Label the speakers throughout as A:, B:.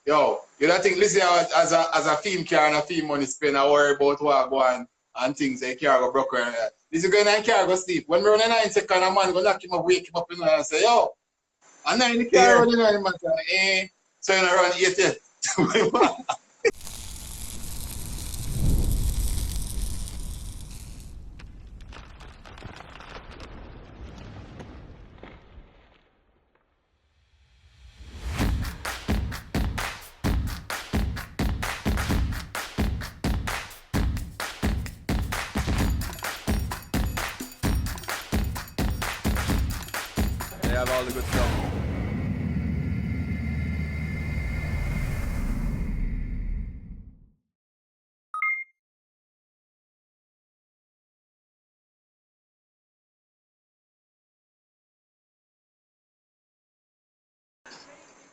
A: Yo, you don't think listen as a film car and a film money spend I worry about what go on and things like car go broke and this is going and car go sleep. When we run a 9 second a man go knock him up, wake him up and say, yo, and then the car running on him and say, so you run 80.
B: They have all the good stuff.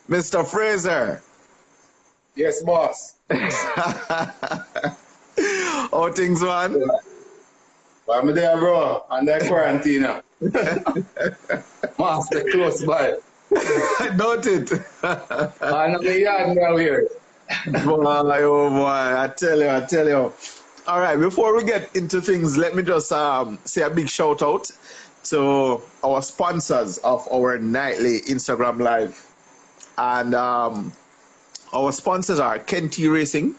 B: Mr. Fraser.
A: Yes, boss.
B: How things, man?
A: Well, I'm there, bro, and that quarantine now. Master close by.
B: Don't it?
A: I'm yard now here.
B: Boy, oh boy, I tell you. All right, before we get into things, let me just say a big shout out to our sponsors of our nightly Instagram Live. And our sponsors are Kenty Racing,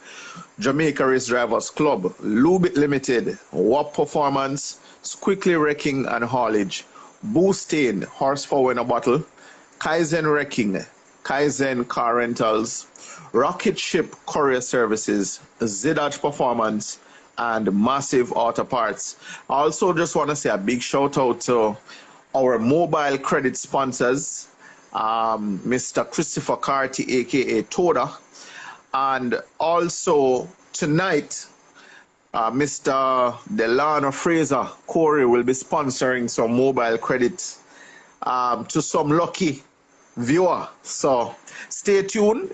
B: Jamaica Race Drivers Club, Lubit Limited, WAP Performance, Quickly Wrecking and Haulage, Boostain, Horsepower in a Bottle, Kaizen Wrecking, Kaizen Car Rentals, Rocket Ship Courier Services, Zidage Performance, and Massive Auto Parts. I also just want to say a big shout out to our mobile credit sponsors, Mr. Christopher Carty, aka Toda, and also tonight, Mr. Delano Fraser Corey will be sponsoring some mobile credit to some lucky viewer. So stay tuned.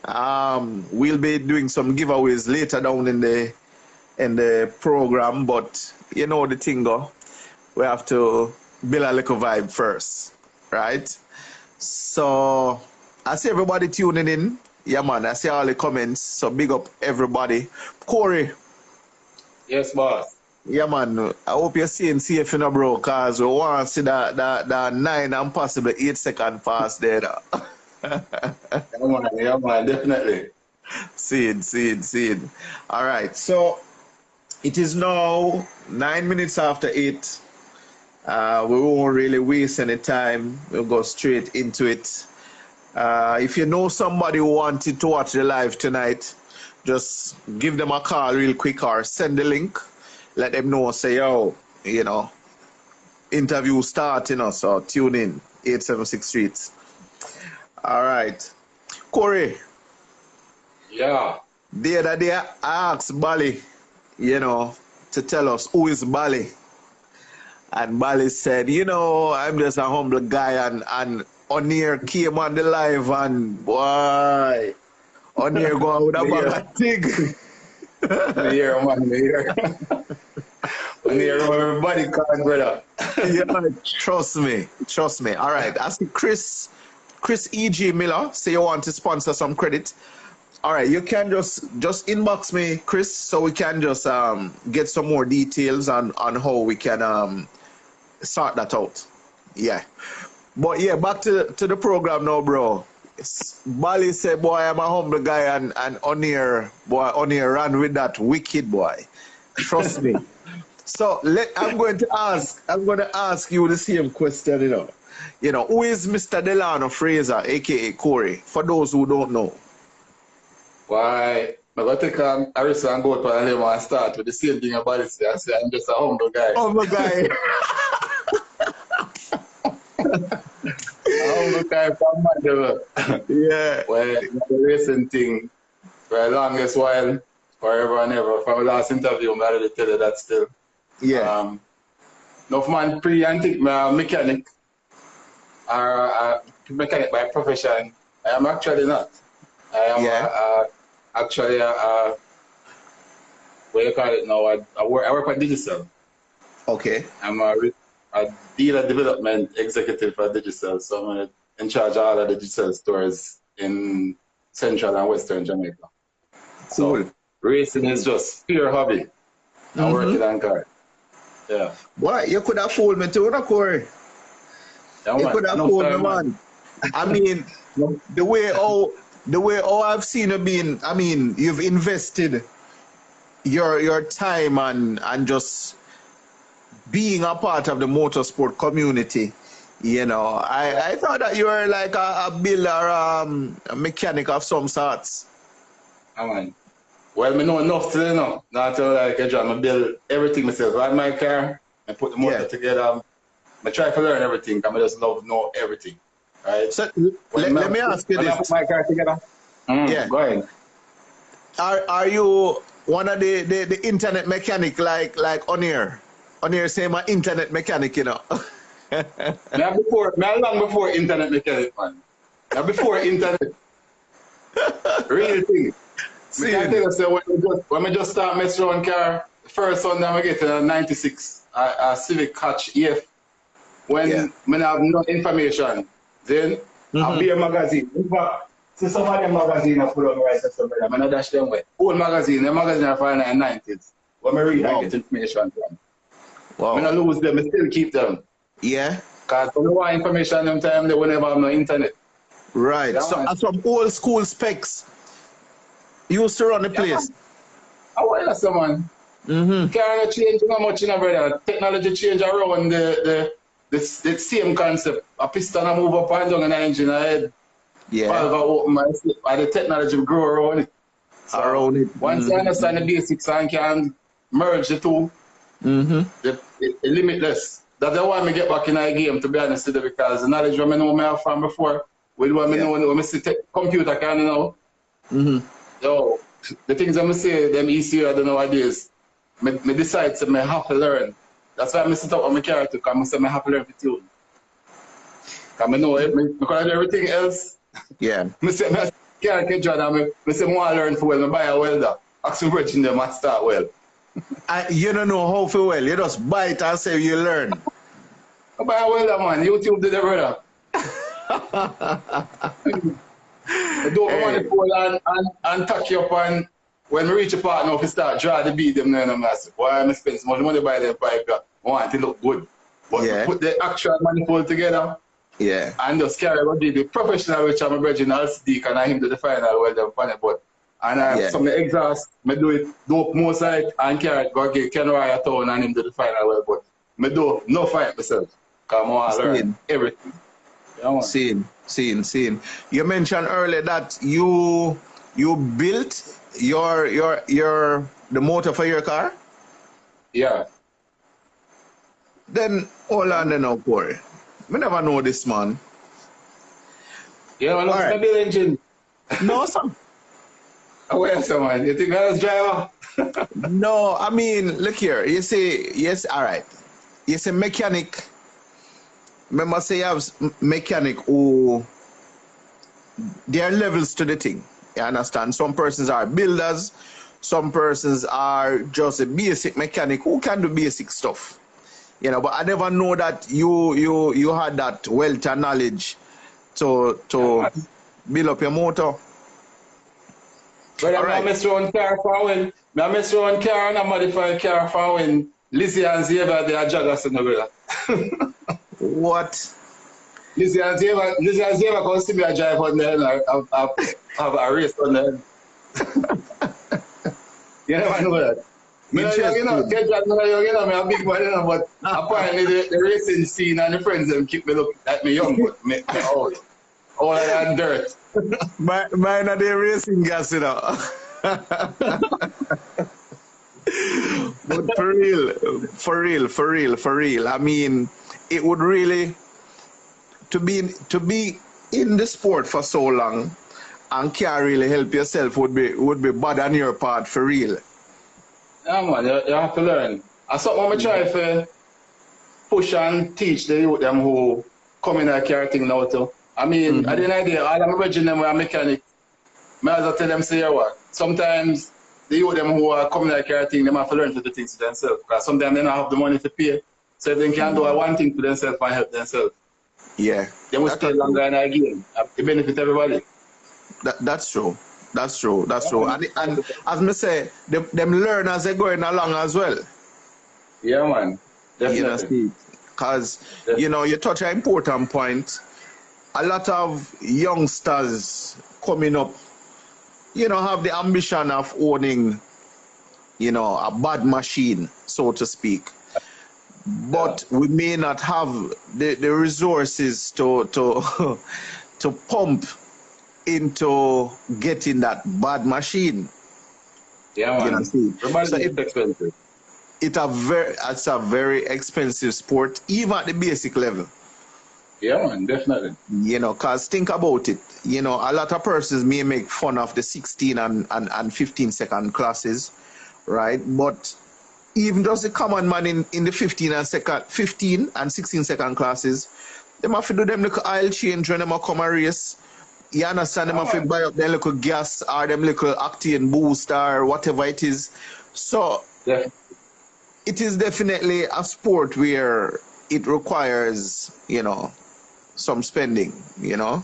B: We'll be doing some giveaways later down in the program, but you know the thing go. We have to build a little vibe first, right? So I see everybody tuning in. Yeah, man, I see all the comments. So big up everybody. Corey.
A: Yes, boss.
B: Yeah, man. I hope you're seeing safe, bro, because we want to see that 9 and possibly 8 second pass there.
A: Yeah, man, definitely.
B: Seed. All right. So it is now 9 minutes after 8. We won't really waste any time. We'll go straight into it. If you know somebody who wanted to watch the live tonight, just give them a call real quick or send the link. Let them know, say, yo, interview start, so tune in, 876 Street. All right. Corey.
A: Yeah.
B: The other day, I asked Bali, to tell us who is Bali. And Bali said, I'm just a humble guy, and O'Neill came on the live, and boy, O'Neill go out with a bag of thing.
A: Everybody calling, brother.
B: Yeah, trust me. All right, I see Chris E.G. Miller say you want to sponsor some credit. All right, you can just inbox me, Chris, so we can just get some more details on how we can sort that out. Yeah. But yeah, back to the program now, bro. Bali said, boy, I'm a humble guy, and O'Neill ran with that wicked boy. Trust me. So I'm going to ask you the same question, who is Mr. Delano Fraser, aka Corey, for those who don't know?
A: Why? I'm going to take Harrison and go to him and start with the same thing about it. I say I'm just a humble guy.
B: Humble guy.
A: Humble guy from Mandela.
B: Yeah.
A: Well, the racing thing for the longest while, forever and ever. From the last interview, I'm going to tell you that still.
B: Yeah.
A: Enough man pre-antic mechanic or mechanic by profession. I am actually not. I am actually what you call it now? I work at Digital.
B: Okay.
A: I'm a dealer development executive for Digital, so I'm in charge of all of the digital stores in Central and Western Jamaica.
B: Cool.
A: So racing is just pure hobby. I work it on car. Yeah.
B: Boy, you could have fooled me too, no, Corey.
A: Yeah,
B: You
A: man.
B: could have
A: Enough
B: fooled me,
A: time,
B: man. I mean, the way all I've seen you being, I mean, you've invested your time and just being a part of the motorsport community. You know, I thought that you were like a builder, a mechanic of some sorts.
A: Yeah, man. Well, I know enough to know. Not to like a job. I build everything myself. Ride my car, I put the motor together. I try to learn everything. I just love know everything. Right?
B: So let me ask you
A: when
B: this.
A: I put my car together.
B: Yeah.
A: Go ahead.
B: Are you one of the internet mechanic like on here? On here say my internet mechanic, you know.
A: Me long before internet mechanic, man. Now before internet. Real thing. I can tell you, so when I just start messing around car, the first one that I get a 96, a Civic Hatch EF. When I have no information, then I'll be a magazine. In fact, see some of them magazines I put on right and stuff like that. I dash them away. Old magazine, the magazine are from the 90s. When I read, I get information from.
B: Wow.
A: When I lose them, I still keep them.
B: Yeah.
A: Because when I want information them time, they whenever have no internet.
B: Right.
A: Yeah,
B: so some old school specs used to run the place.
A: Oh, well, someone. Can't change not much, you know, brother. Technology change around the same concept. A piston I move up and down in the engine ahead.
B: Yeah.
A: Valve open and the technology will grow around it. So once you understand the basics and can merge the two, it's limitless. That's the one I get back in the game, to be honest with you, because the knowledge when I know I have from before, with what I know when I see computer can you know. So the things I'm say, them easier than nowadays. I decide to I have to learn. That's why I sit up on my character, because I have to learn to tune. Because I know because everything else.
B: Yeah.
A: I say I character job and I say I want to learn for well, I buy a welder. Actually working them at start well.
B: You don't know how to well, you just buy it and say you learn.
A: I buy a welder, man. YouTube did it, brother. I don't want to pull and tuck you up, and when we reach a part now, if you start draw the beat them then I'm like, why am I spending so much money buy them pipe? I want it to look good. But put the actual manifold together and just carry what the professional which I'm a virgin LCD and I him to the final welder on it. But and some exhaust, I do it dope most side and carry it go get Kenway town and him to the final weld. But I do no fight myself. Because I want to learn everything. Seeing.
B: You mentioned earlier that you built the motor for your car?
A: Yeah.
B: Then hold on then now, Corey. I never know this man.
A: Yeah, man, right. Build engine.
B: No, sir.
A: Where someone? You think I was driver?
B: No, I mean, look here. You say yes, all right. You say mechanic. Remember, say you have mechanic who there are levels to the thing. You understand? Some persons are builders, some persons are just a basic mechanic who can do basic stuff. You know, but I never know that you had that wealth of knowledge to build up your motor.
A: But I mess around car for when I mess around car and I modify car for when Lizzie and Xavier they are joggers in the brother.
B: What?
A: Lizzie and Xavier come see me a drive on there and I have a race on there. You never know that. You know, I'm a big boy, you know, but apparently the racing scene and the friends them keep me look at me young, but me old. All that dirt.
B: Mine are the racing gas, you know. But for real. I mean, it would really to be in the sport for so long and can't really help yourself would be bad on your part for real.
A: Yeah, man, you have to learn. And something I try to push and teach the youth them who come in that car thing now too. I mean, I didn't idea, all I'm urging them with a mechanic. I as I tell them, say, what? Sometimes the youth them who are coming in that car thing, they have to learn to do things to themselves. Because sometimes they don't have the money to pay. So if they can do one thing for themselves and help themselves.
B: Yeah.
A: They will stay longer in our game. It benefit everybody.
B: That's true. That's true. That's
A: Yeah,
B: true.
A: man.
B: And as me say, them learn as they going along as well.
A: Yeah, man.
B: You know,
A: Definitely.
B: see, because
A: Definitely.
B: you know you touch an important point. A lot of youngsters coming up, you know, have the ambition of owning, you know, a bad machine, so to speak. But we may not have the resources to to pump into getting that bad machine.
A: Yeah,
B: You know,
A: man.
B: see. So
A: Remember, it's expensive.
B: it's a very expensive sport, even at the basic level.
A: Yeah, man. Definitely.
B: You know, cause think about it. You know, a lot of persons may make fun of the 16 and 15-second classes, right? But even just the common man in the 15 and 16-second classes, them have to do them little oil change when them a come a race. You understand? Them have to buy up their little gas or them little octane boost or whatever it is. So
A: Definitely.
B: it is definitely a sport where it requires, you know, some spending, you know.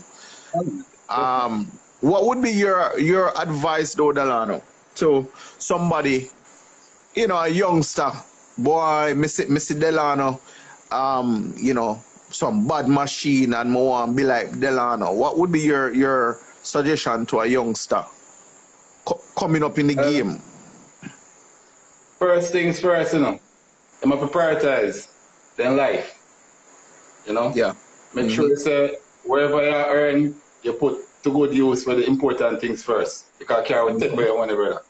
B: What would be your advice though, Delano, to somebody, you know, a youngster, boy, Missy Delano, you know, some bad machine and more and be like Delano? What would be your suggestion to a youngster coming up in the game?
A: First things first, you know. I'm going to prioritize then life. You know?
B: Yeah.
A: Make sure you say wherever you earn, you put to good use for the important things first. Because care will take away your money, brother.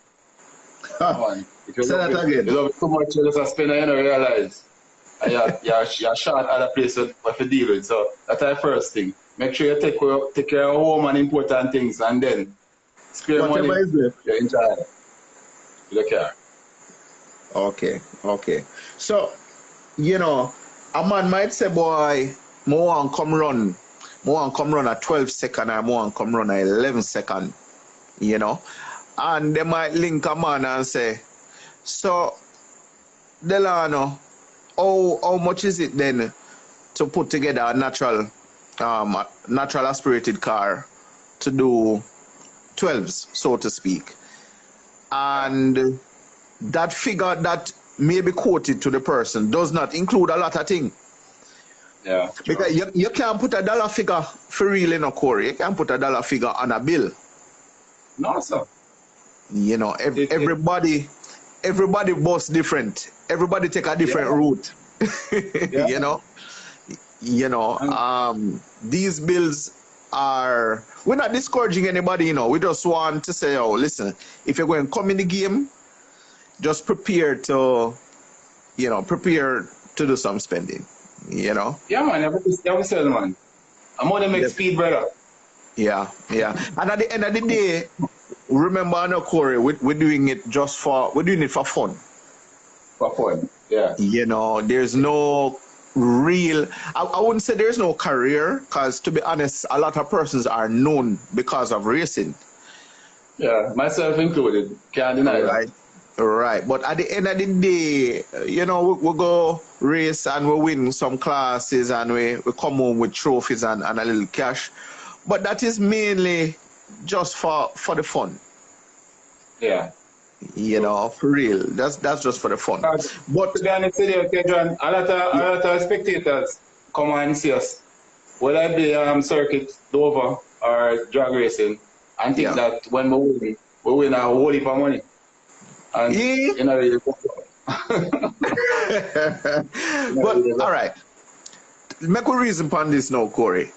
A: Come on. If you
B: Say that again.
A: You love it too much, you just spend it, you don't realize. And you're short other places what to deal with. So that's the first thing. Make sure you take care of home and important things, and then spare
B: Whatever
A: money,
B: is there.
A: you enjoy it. You don't care.
B: Okay. So, you know, a man might say, boy, more want come run at 12 second or more want come run at 11 second, you know. And they might link a man and say, so, Delano, how much is it then to put together a natural aspirated car to do 12s, so to speak? And that figure that may be quoted to the person does not include a lot of things.
A: Yeah.
B: Because you can't put a dollar figure for real in a Corey. You can't put a dollar figure on a bill.
A: No, sir.
B: You know, everybody boss different. Everybody take a different route. You know, these bills are, we're not discouraging anybody, you know. We just want to say, oh, listen, if you're going to come in the game, just prepare to do some spending, you know.
A: Yeah, man. Every said, man. I'm going to make speed, brother.
B: Yeah. And at the end of the day, remember, no, Corey, we're doing it for fun.
A: For fun, yeah.
B: You know, there's no real, I wouldn't say there's no career, because to be honest, a lot of persons are known because of racing.
A: Yeah, myself included. Can't deny that.
B: Right. But at the end of the day, you know, we go race and we win some classes and we come home with trophies and a little cash. But that is mainly just for the fun.
A: Yeah.
B: You know, for real. That's just for the fun.
A: But to be honest with you, okay, John, a lot of spectators come and see us. Whether it be circuit, Dover, or drag racing, and think that when we win a whole heap of money. And you know,
B: but all right, make a reason upon this now, Corey.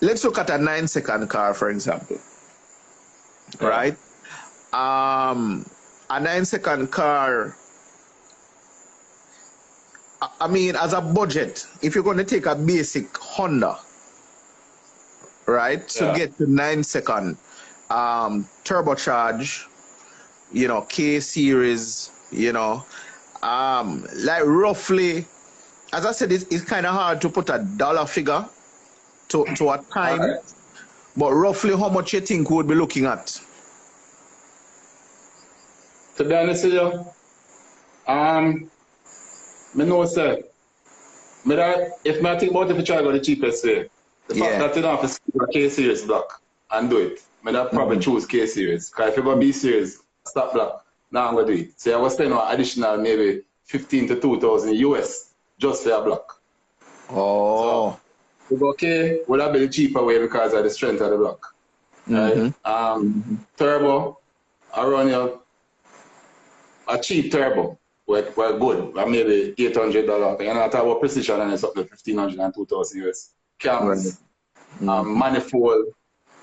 B: Let's look at a 9-second car, for example. Right? A 9-second car, I mean, as a budget, if you're going to take a basic Honda, right, to get to 9-second, turbocharge, you know, K series, you know, like roughly, as I said, it's kind of hard to put a dollar figure to a time, but roughly how much you think we would be looking at?
A: To be honest with you, me know, sir, if I think about it, if you try to go the cheapest way, the fact that you don't have to skip a K series block and do it, I'd probably choose K series. Because if you go B series, stop block, now I'm going to do it. So I was spending an additional maybe 15 to 2,000 US just for a block.
B: Oh.
A: So, if you go K, would have been the cheaper way because of the strength of the block. Right? Turbo, I run a cheap turbo. We're good. Maybe $800. And I talk about precision and it's up to 1,500 and 2,000 US. Cams, manifold.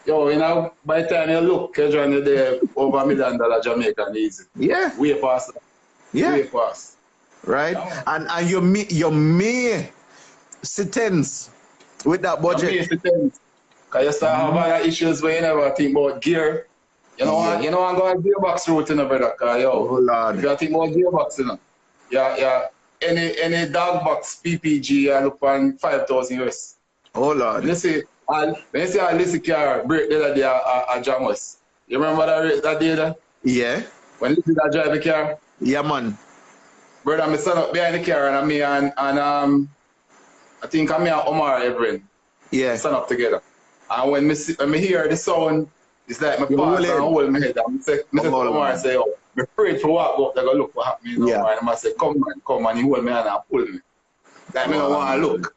A: Yo, you know, by the time you look, you're there over $1 million Jamaican easy.
B: Yeah.
A: Way past.
B: Yeah.
A: Way past.
B: Right?
A: Yeah.
B: And you may sit-ins with that budget.
A: You may sit-ins. Because you start having other issues where you never think about gear. You know, I'm going gearbox route, you know, brother. Because,
B: oh, Lord.
A: if you think about gearbox, you know, yeah, any dog box PPG, you look on 5,000 US.
B: Oh, Lord.
A: When you see a Lizzie car break the other day at Jamos, you remember that day there?
B: Yeah.
A: When Lizzie drive the car?
B: Yeah, man.
A: Brother, I stand up behind the car and I think I'm and Omar Everin.
B: Yeah.
A: Stand up together. And when I hear the sound, it's like my pants and hold my head. I say to Omar, say, oh, I'm afraid for walk up, they go look what happening. You know, and I say, come on, he hold me hand and pull me. Like me don't want to look.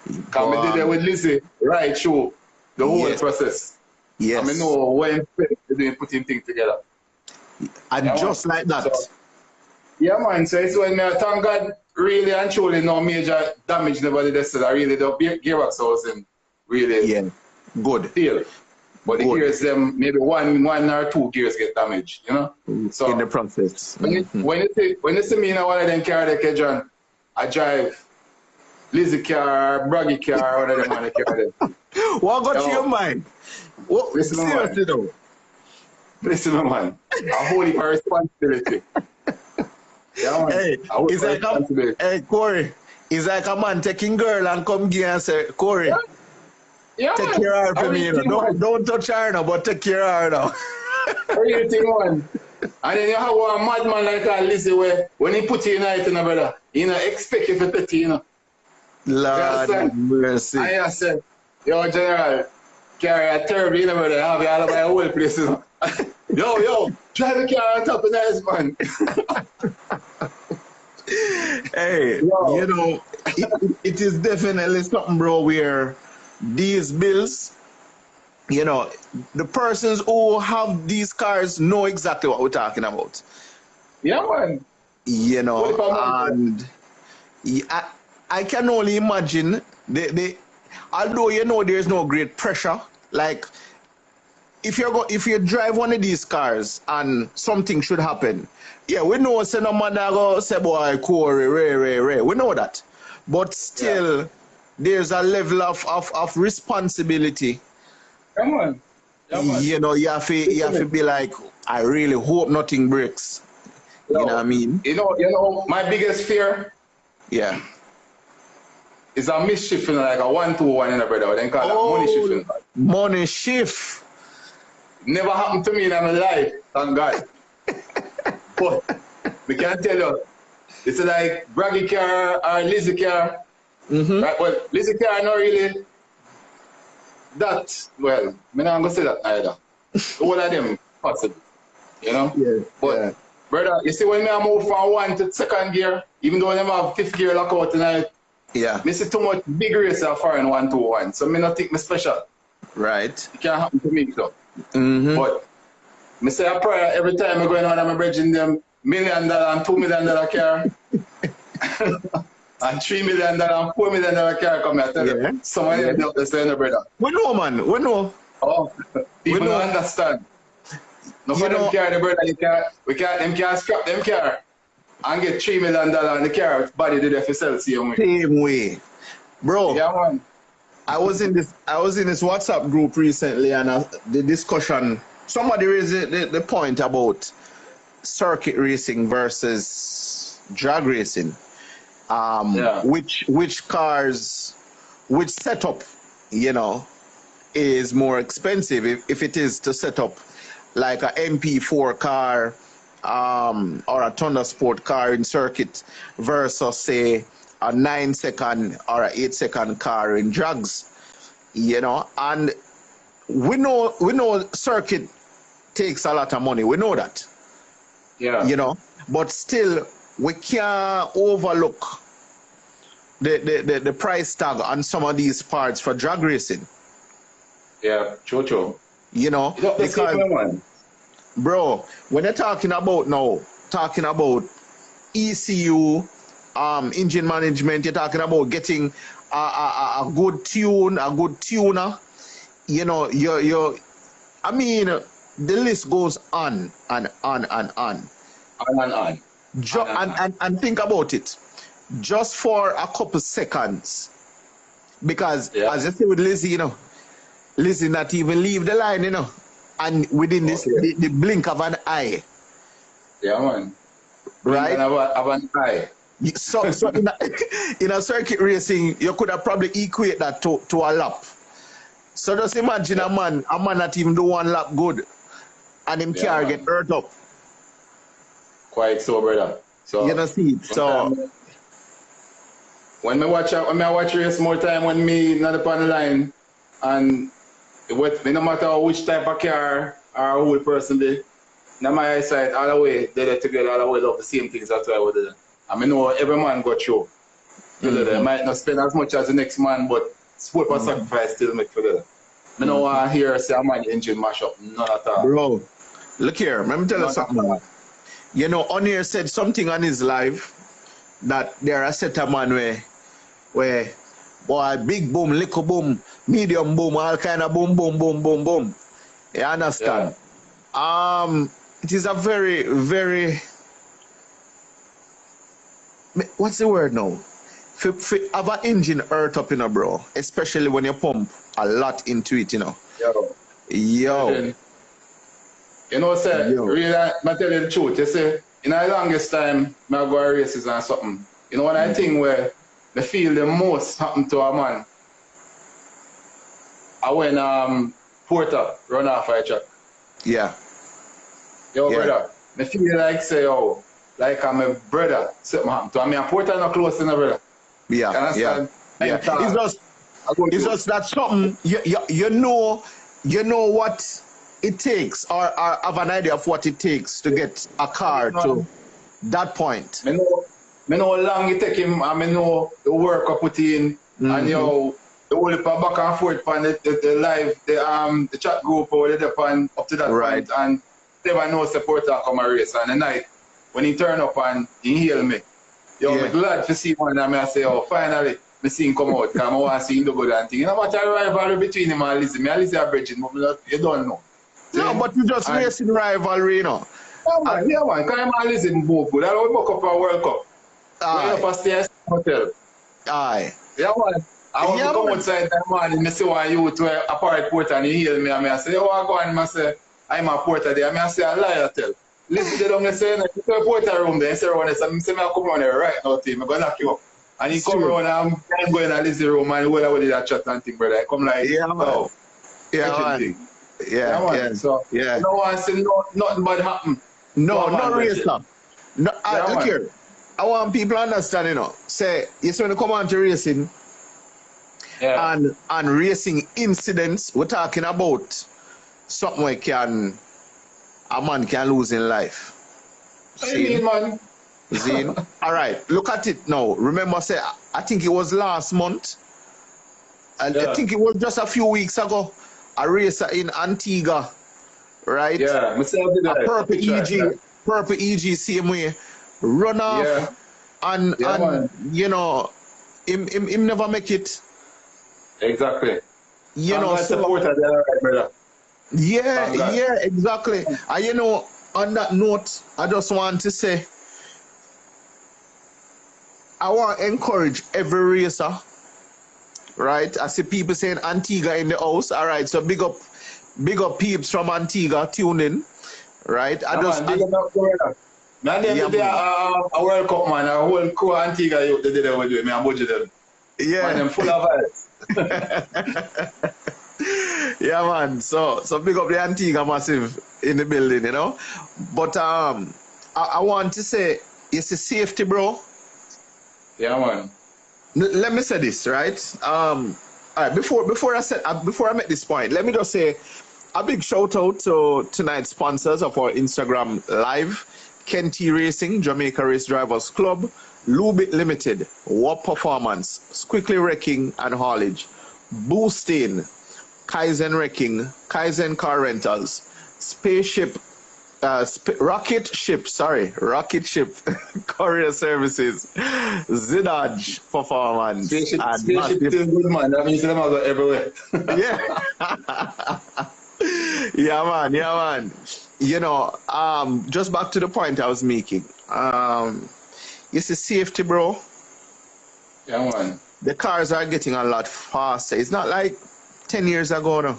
A: Because I did it with Lizzie right through the whole process.
B: Yes.
A: I know when they putting things together.
B: And just like that.
A: So, yeah, man. So it's when thank God really and truly no major damage nobody did. I really the gearbox housing really
B: good.
A: Feel. But the gears them maybe one or two gears get damaged, you know? So
B: in the process.
A: When you see me in one of them car that John, I drive Lizzie car, Braggy car, one of them on the car there.
B: What got to your mind? What, seriously though?
A: Listen, man. I hold it for responsibility. Yeah, man.
B: Hey, it's like hey, Corey, it's like a man taking girl and come here and say, Corey, take care of her for me. Don't touch her now, but take care of her now.
A: What do you think, man? And then you have one madman like that, Lizzie, where when he put you in it, brother, you know, expect you to put you, you know.
B: Lord mercy.
A: I said, yo, General, carry a terrible, you know, brother, have you all over the whole place, you know. Yo, drive the car on top of nice, man.
B: Hey, you know, it is definitely something, bro, where these bills, you know, the persons who have these cars know exactly what we're talking about.
A: Yeah, man.
B: You know, and I can only imagine, although, you know, there's no great pressure, like, if you drive one of these cars and something should happen, yeah, we know say no man go say boy Corey, Ray. We know that. But still there's a level of responsibility.
A: Come on.
B: You know, you have to be like, I really hope nothing breaks. You know what I mean?
A: You know, my biggest fear is a mischief, you know, like a 1-2-1 in a brother. Then call that money shift. You know?
B: Money shift.
A: Never happened to me in my life, thank God. But we can tell you, it's like Braggy car or Lizzie car. Right? But Lizzie car not really that well. I'm not gonna say that either. All of them possible. You know? But brother, you see when I move from 1 to 2nd gear, even though I have 5th gear lockout tonight, I see too much big race of foreign 1-2-1. So I not think me special.
B: Right.
A: It can't happen to me, so. But I say a prayer every time I go on and I'm bridging them $1 million and $2 million car and $3 million and $4 million car come here. I tell you, some of them don't say no, brother.
B: We know, man. We know.
A: Oh, people don't understand. No for them car, the brother, them can't scrap them car and get $3 million on the car body did for sell same way.
B: Same way. Bro.
A: Yeah, man.
B: I was in this WhatsApp group recently, and the discussion. Somebody raised the point about circuit racing versus drag racing. Which cars, which setup, you know, is more expensive if it is to set up like a MP4 car or a Thunder Sport car in circuit versus say a 9-second or a 8-second car in drags, you know. And we know circuit takes a lot of money. We know that.
A: Yeah.
B: You know, but still we can't overlook the price tag on some of these parts for drag racing.
A: Yeah, true.
B: You know, because bro, when you're talking about ECU, engine management, you're talking about getting a good tune, a good tuner. You know, I mean, the list goes on and on and on. And think about it. Just for a couple seconds. Because as I say with Lizzie, you know, Lizzie not even leave the line, you know. And within this the blink of an eye.
A: Yeah, man.
B: Right?
A: Of an eye.
B: So in a circuit racing, you could have probably equate that to a lap. So just imagine a man not even do one lap good and him car get hurt up.
A: Quite so, brother. So
B: you know see it. So
A: when I watch race more time when me not upon the line and no matter which type of car or who the person be, in my eyesight all the way they're together, all the way love the same things. That's why I would do. I mean, know every man got through. They might not spend as much as the next man, but sport for sacrifice still make for them. I don't want to hear say a man engine mash up. None at all.
B: Bro, look here, let me tell you something. You know, Onier said something on his live that there are set of man where boy, big boom, little boom, medium boom, all kind of boom. You understand? Yeah. It is a very, very, what's the word now? Have an engine hurt up, you know, bro. Especially when you pump a lot into it, you know. Yo.
A: You know, sir, really, I tell you the truth. You see, in the longest time, I go to races and something. You know, when I think where I feel the most happen to a man, I when Porter run off a track.
B: Yeah.
A: Yo, brother, I feel like say, oh, like I'm a brother, something happened to me. And Porter not close to my brother.
B: Yeah. It's just that something you know what it takes, or have an idea of what it takes to get a car to that point.
A: I know how long it take him, and I know the work I put in, and you know the whole back and forth on the live, the chat group or the pan up to that point, and never know supporter come a race. And the night when he turn up and he hail me, I'm glad to see one, and I say, oh, finally. I see him come out, because I want to see him do good and thing. You know what a rivalry between him and Lizzie? Lizzie are bridging, but you don't know.
B: No, but you just racing rivalry, you know.
A: Yeah, man, because I'm and Lizzie both good. I don't book up a World Cup.
B: Aye.
A: We have to stay at the hotel.
B: Aye.
A: Yeah, man. I want to come outside that morning, I see one youth where a pirate porter and he hail me, and I say, oh, I go and I say, I'm a porter there. I say, I lie, I tell. Lizzie, they don't say, you go to a porter room there, I say, I say, I come around there right now, team. I'm going to knock you up. And he come around and I'm going to Lizzie room and whether we did that chat and thing, brother. I come like, oh,
B: yeah.
A: So, no one say nothing bad happen.
B: No racer. No, look here. I want people to understand, you know. Say, you see when you come on to racing and racing incidents, we're talking about something where a man can lose in life.
A: What do you mean, man?
B: Zine. All right, look at it now. Remember, say, I think it was last month. I think it was just a few weeks ago. A racer in Antigua, right?
A: Yeah, myself did that.
B: Purple EG same way. Run off and you know, him never make it.
A: Exactly.
B: You know,
A: supporter there, right, brother.
B: Yeah, exactly. And you know, on that note, I just want to say, I want to encourage every racer, right? I see people saying Antigua in the house. All right, so big up peeps from Antigua, tune in, right?
A: Man, they a World Cup, man. A whole crew of Antigua youth they did it with me and budget them.
B: Yeah.
A: Man, them full of vibes.
B: Yeah, man. So big up the Antigua massive in the building, you know. But I want to say, it's a safety, bro.
A: Yeah, man.
B: Let me say this, right? right, before I make this point, let me just say a big shout out to tonight's sponsors of our Instagram live: Kenty Racing, Jamaica Race Drivers Club, Lubit Limited, Warp Performance, Squickly Wrecking and Haulage, Boosting, Kaizen Wrecking, Kaizen Car Rentals, Rocket Ship Courier Services, Zidaj Performance.
A: Spaceship is good, man. That means them go everywhere.
B: Yeah. Yeah, man. You know, just back to the point I was making. You see safety, bro.
A: Yeah, man.
B: The cars are getting a lot faster. It's not like 10 years ago now,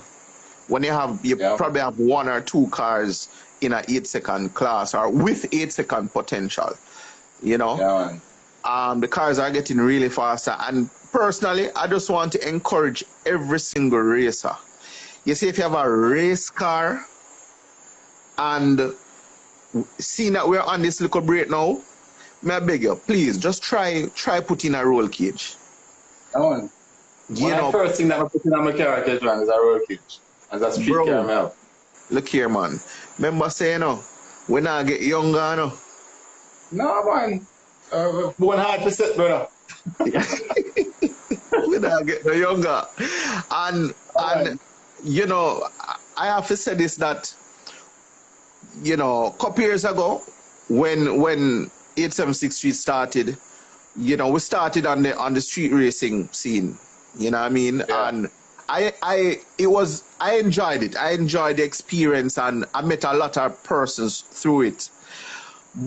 B: when you probably have 1 or 2 cars in an 8-second class or with 8-second potential, you know.
A: Yeah, man.
B: The cars are getting really faster, and personally I just want to encourage every single racer. You see, if you have a race car and seeing that we're on this little break now, may I beg you, please just try put in a roll cage.
A: Yeah, man. The first thing that I put in my car is a roll cage. As a street car, man.
B: Look here, man. Remember saying, when I get younger, no?
A: No, man. 100%, brother.
B: When I get younger. And you know, I have to say this, that, you know, a couple years ago, when 876 Street started, you know, we started on the street racing scene. You know what I mean?
A: Yeah.
B: And I enjoyed it. I enjoyed the experience, and I met a lot of persons through it.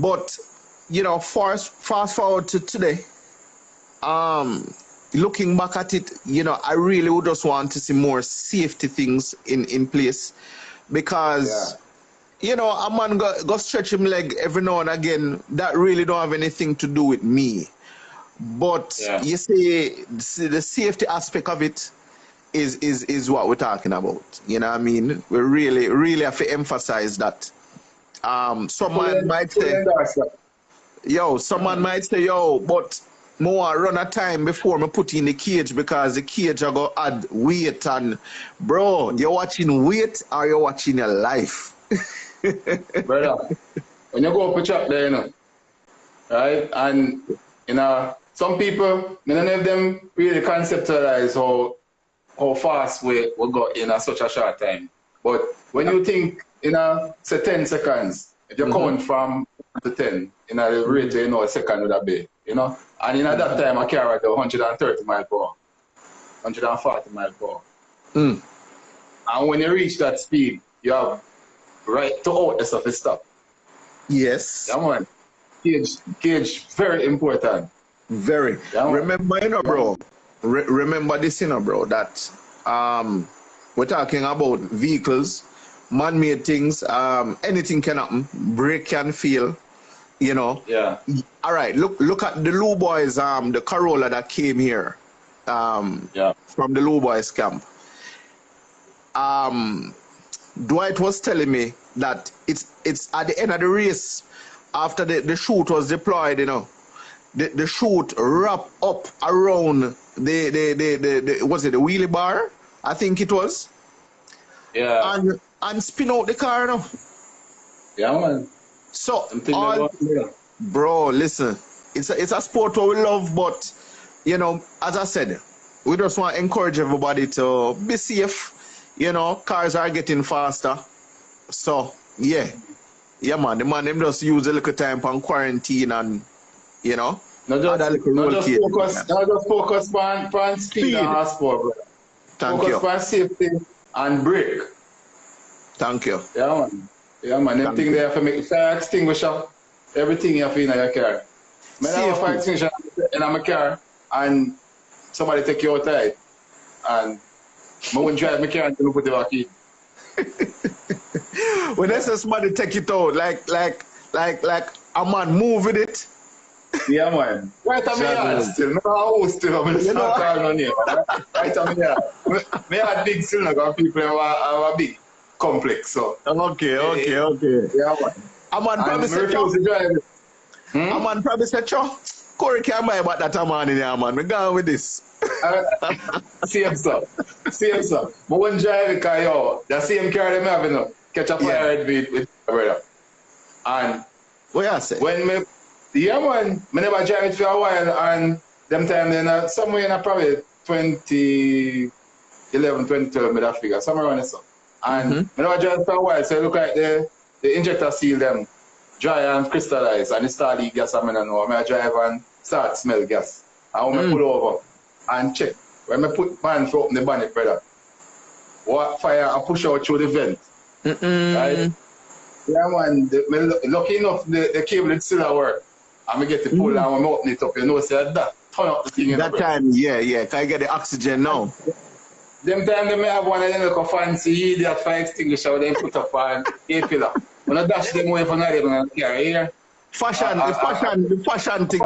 B: But, you know, fast forward to today, looking back at it, you know, I really would just want to see more safety things in place, because, you know, a man go stretch him leg every now and again. That really don't have anything to do with me. But you see, the safety aspect of it is what we're talking about. You know what I mean? We really have to emphasize that. Someone might say, but more run a time before me put in the cage, because the cage I go add weight. And bro, you're watching weight or you're watching your life?
A: Brother, when you go up a track there, you know, right? And you know, some people, none of them really conceptualize how fast we got in such a short time. But when you think in say 10 seconds, if you count from 1 to 10, in the rate, you know, a second would be, you know. And in that time, I carry 130 miles per hour, 140 miles per hour. And when you reach that speed, you have right to out the stuff, stop.
B: Yes.
A: Yeah, man. Cage, very important.
B: Very.
A: Yeah,
B: remember, you know, bro. Remember this, you know, bro, that we're talking about vehicles, man-made things, anything can happen, brake can fail, you know.
A: Yeah.
B: All right, look at the Lou Boys, the Corolla that came here from the Lou Boys camp. Dwight was telling me that it's at the end of the race, after the chute was deployed, you know, the chute wrap up around the was it the wheelie bar? I think it was.
A: Yeah.
B: And spin out the car, you know.
A: Yeah, man.
B: So bro, listen, it's a sport we love, but you know, as I said, we just want to encourage everybody to be safe. You know, cars are getting faster. So yeah, man, them just use a little time on quarantine, and you know,
A: not just focus on speed and sport, bro. Focus on safety and brake.
B: Thank you.
A: Yeah, man. Them things they have to make fire extinguisher. Everything you have in your car. I have a fire extinguisher in my car, and somebody take you outside, and I won't drive my car until I put it back in.
B: When I say somebody take it out, like a man move with it.
A: Yeah, man. Right on my yard still. No house still. I'm just not calling on here. Right on my yard. My yard big still, because people have a big complex. So.
B: Okay.
A: Yeah, man.
B: A man probably said, come Corey can't buy about that man in here, man. We're going with this.
A: Same stuff. Same stuff. But when drive the car, yo, the same car them have, you know, catch a fire with my brother. And
B: what you say?
A: When me, yeah, man, I never drive it for a while, and them time then somewhere in probably 2011, 2012, me that figure, somewhere around there. And I never drive it for a while, so I look like the injector seal them dry and crystallize, and it start leak gas, and I don't know. I drive and start smell gas. And when I pull over and check, when I put my hand to open the bonnet, brother, what fire I push out through the vent. Right? Yeah, man, lucky enough, the cable is still at work. And I get to pull down and open it up, you know, so that turn up the thing.
B: That time, yeah, can I get the oxygen now?
A: Them time they may have one of them like a fancy idiot fire extinguisher they put up on a pillar. When I dash them away from that, they're going to carry here.
B: Fashion, the fashion thing.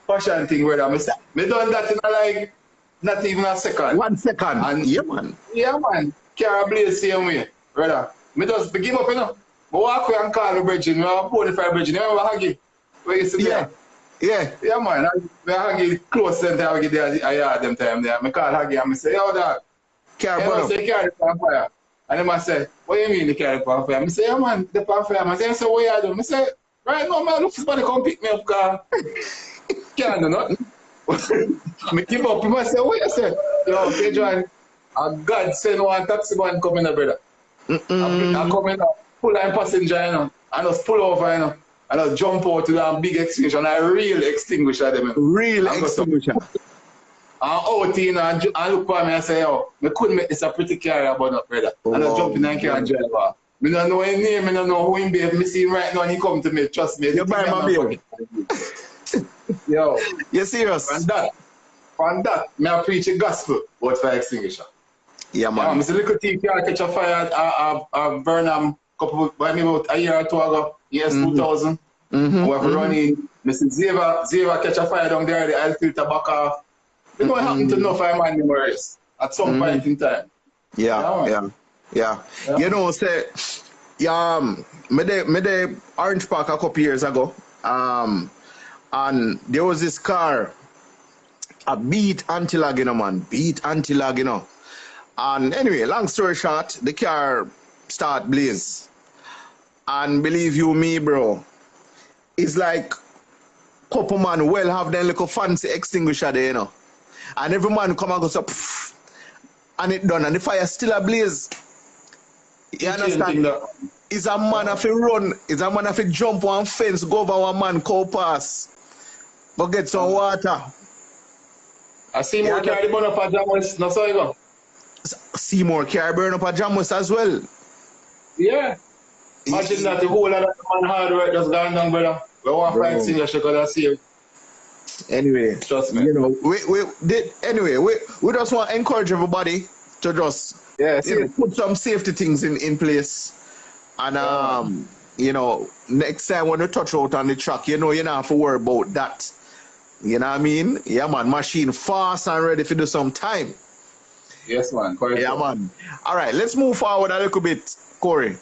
A: Fashion thing, brother. I done that in like, not even a second.
B: 1 second. And yeah, man.
A: Yeah, man. Carry blaze same way, brother. I just begin up, you know. I walk away and call the bridge, you know, pull the fire bridge. You remember Haggy? Where you see there?
B: Yeah,
A: man. I Haggy close them time, I get there, I yard them time there. I call Haggy and I say, yo, dog.
B: Carry
A: the fire. And then I say, what do you mean the carry the fire? I say, yeah, man, the fire. I say, so what you doing? I say, right now, man, look for somebody come pick me up, car. Can't do nothing. I give up. I say, what you say? Yo, okay, John. God send one taxi man coming up, brother. I come in, pull a passenger, you know, and just pull over, you know, and just jump out to that big extinguisher, and a real extinguisher, them.
B: Real extinguisher.
A: And out, you know, and look for me and say, yo, I couldn't make this a pretty carrier, but not, brother. And I jump in and carry driver. I don't know his name, I don't know who him be. I see him right now, and he come to me, trust me.
B: You buy my beer.
A: Yo.
B: You serious?
A: And that, I preach a gospel about fire extinguisher.
B: Yeah, man.
A: It's a little thing car catch a fire at Burnham about a year or two ago, years 2000. We were running, Mr. Xavier catch a fire down there, the oil filter back off. You know what happened to no fireman memories at some point in time.
B: Yeah. You know, say, me de Orange Park a couple years ago, and there was this car, a beat anti-lag, you know, man, And anyway, long story short, the car start blaze. And believe you me, bro, it's like couple man well have them little fancy extinguisher there, you know. And every man come and go so and it done and the fire still ablaze. You understand? It's a man if he run, it's a man if he jump one fence, go over one man, call pass, go get some water.
A: I see more carry burn up a jammers, no so you go.
B: Seymour carry burn up a jammers as well.
A: Yeah. Imagine that the whole of that man hard work just gone down, brother. We want to find singer she could have saved.
B: Anyway,
A: trust me.
B: You know, we just want to encourage everybody to just put some safety things in place. And you know, next time when you touch out on the track, you know you don't have to worry about that. You know what I mean? Yeah, man, machine fast and ready to do some time.
A: Yes, man. Correct.
B: Yeah, man. All right, let's move forward a little bit, Corey.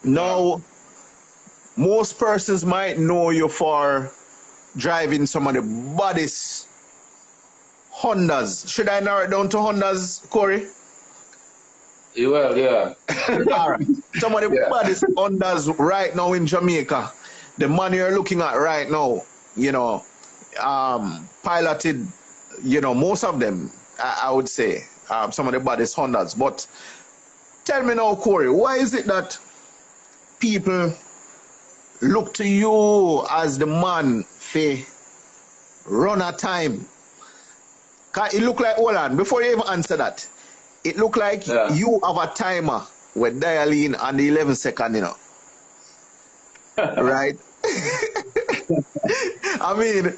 B: Now, most persons might know you for driving some of the baddest Hondas. Should I narrow it down to Hondas, Corey?
A: You will, yeah.
B: All right. Some of the baddest Hondas right now in Jamaica. The money you're looking at right now, you know, piloted, you know, most of them, I would say, some of the baddest Hondas. But tell me now, Corey, why is it that people look to you as the man for run a time? Cause it look like, hold on, before you even answer that, it look like you have a timer with dialing on the 11 second, you know. Right? I mean,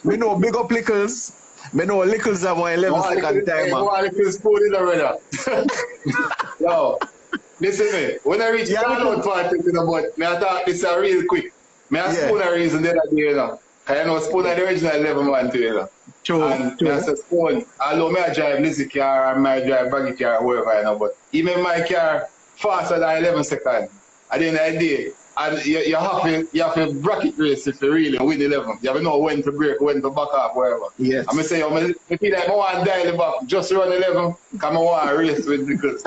B: we know big up Lickles. We know Lickles have an 11-second timer.
A: Lickles put it already. Yo. Listen me, when I reach download part, you know, but I thought this is real quick. I spoon a reason the other day, you know. I know spoon at the original 11 one too, you know.
B: True.
A: And I said spoon, although I drive Lizzie car and I drive baggy car, whatever, you know, but even my car faster than 11 seconds. At the end of the day, And you have to bracket race if you really win 11. You have to know when to break, when to back up, wherever.
B: Yes.
A: I'm say, I feel like I want to dial the back, just run 11, because I want to race with Lickles.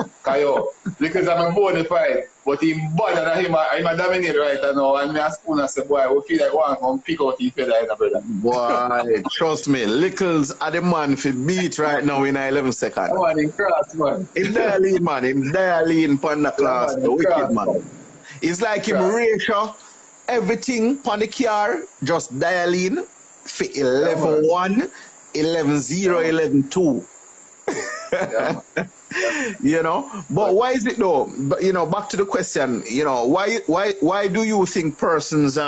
A: Because I'm a bona fide, but he's better than him. I'm a dominate right now, and me a spoon and say, boy, we feel like one come pick out the feather, brother.
B: Boy, trust me, Lickles are the man for beat right now in 11 seconds.
A: Come on, in cross, man.
B: In Delano, man, in Delano, Panda class, the wicked man. It's like him ratio everything on the car, just dial in for 11-1, 11-0, 11-2. You know, but why is it though? But you know, back to the question, you know, why do you think persons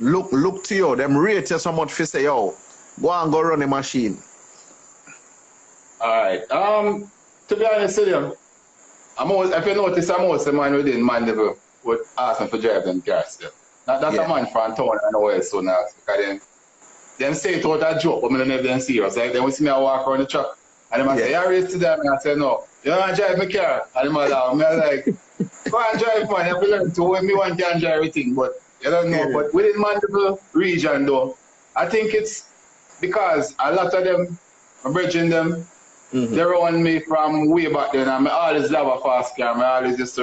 B: look to you, them rate you so much for say, yo, go and go run the machine?
A: Alright. To be honest with you, if you notice, I'm also a man within Mandeville would ask me for drive them cars still. That's a man from town and nowhere so now. Because them say it out a joke, but I never them serious. Like, they will see me walk around the truck and they might say, you race to them, and I say, no, you don't want to drive my car. And they might laugh. I'm like, go and drive, man. You have to learn to when me one can drive everything, but you don't know. But within Mandeville region though, I think it's because a lot of them, I'm bridging them, they run me from way back then, and I always love a fast car. I always just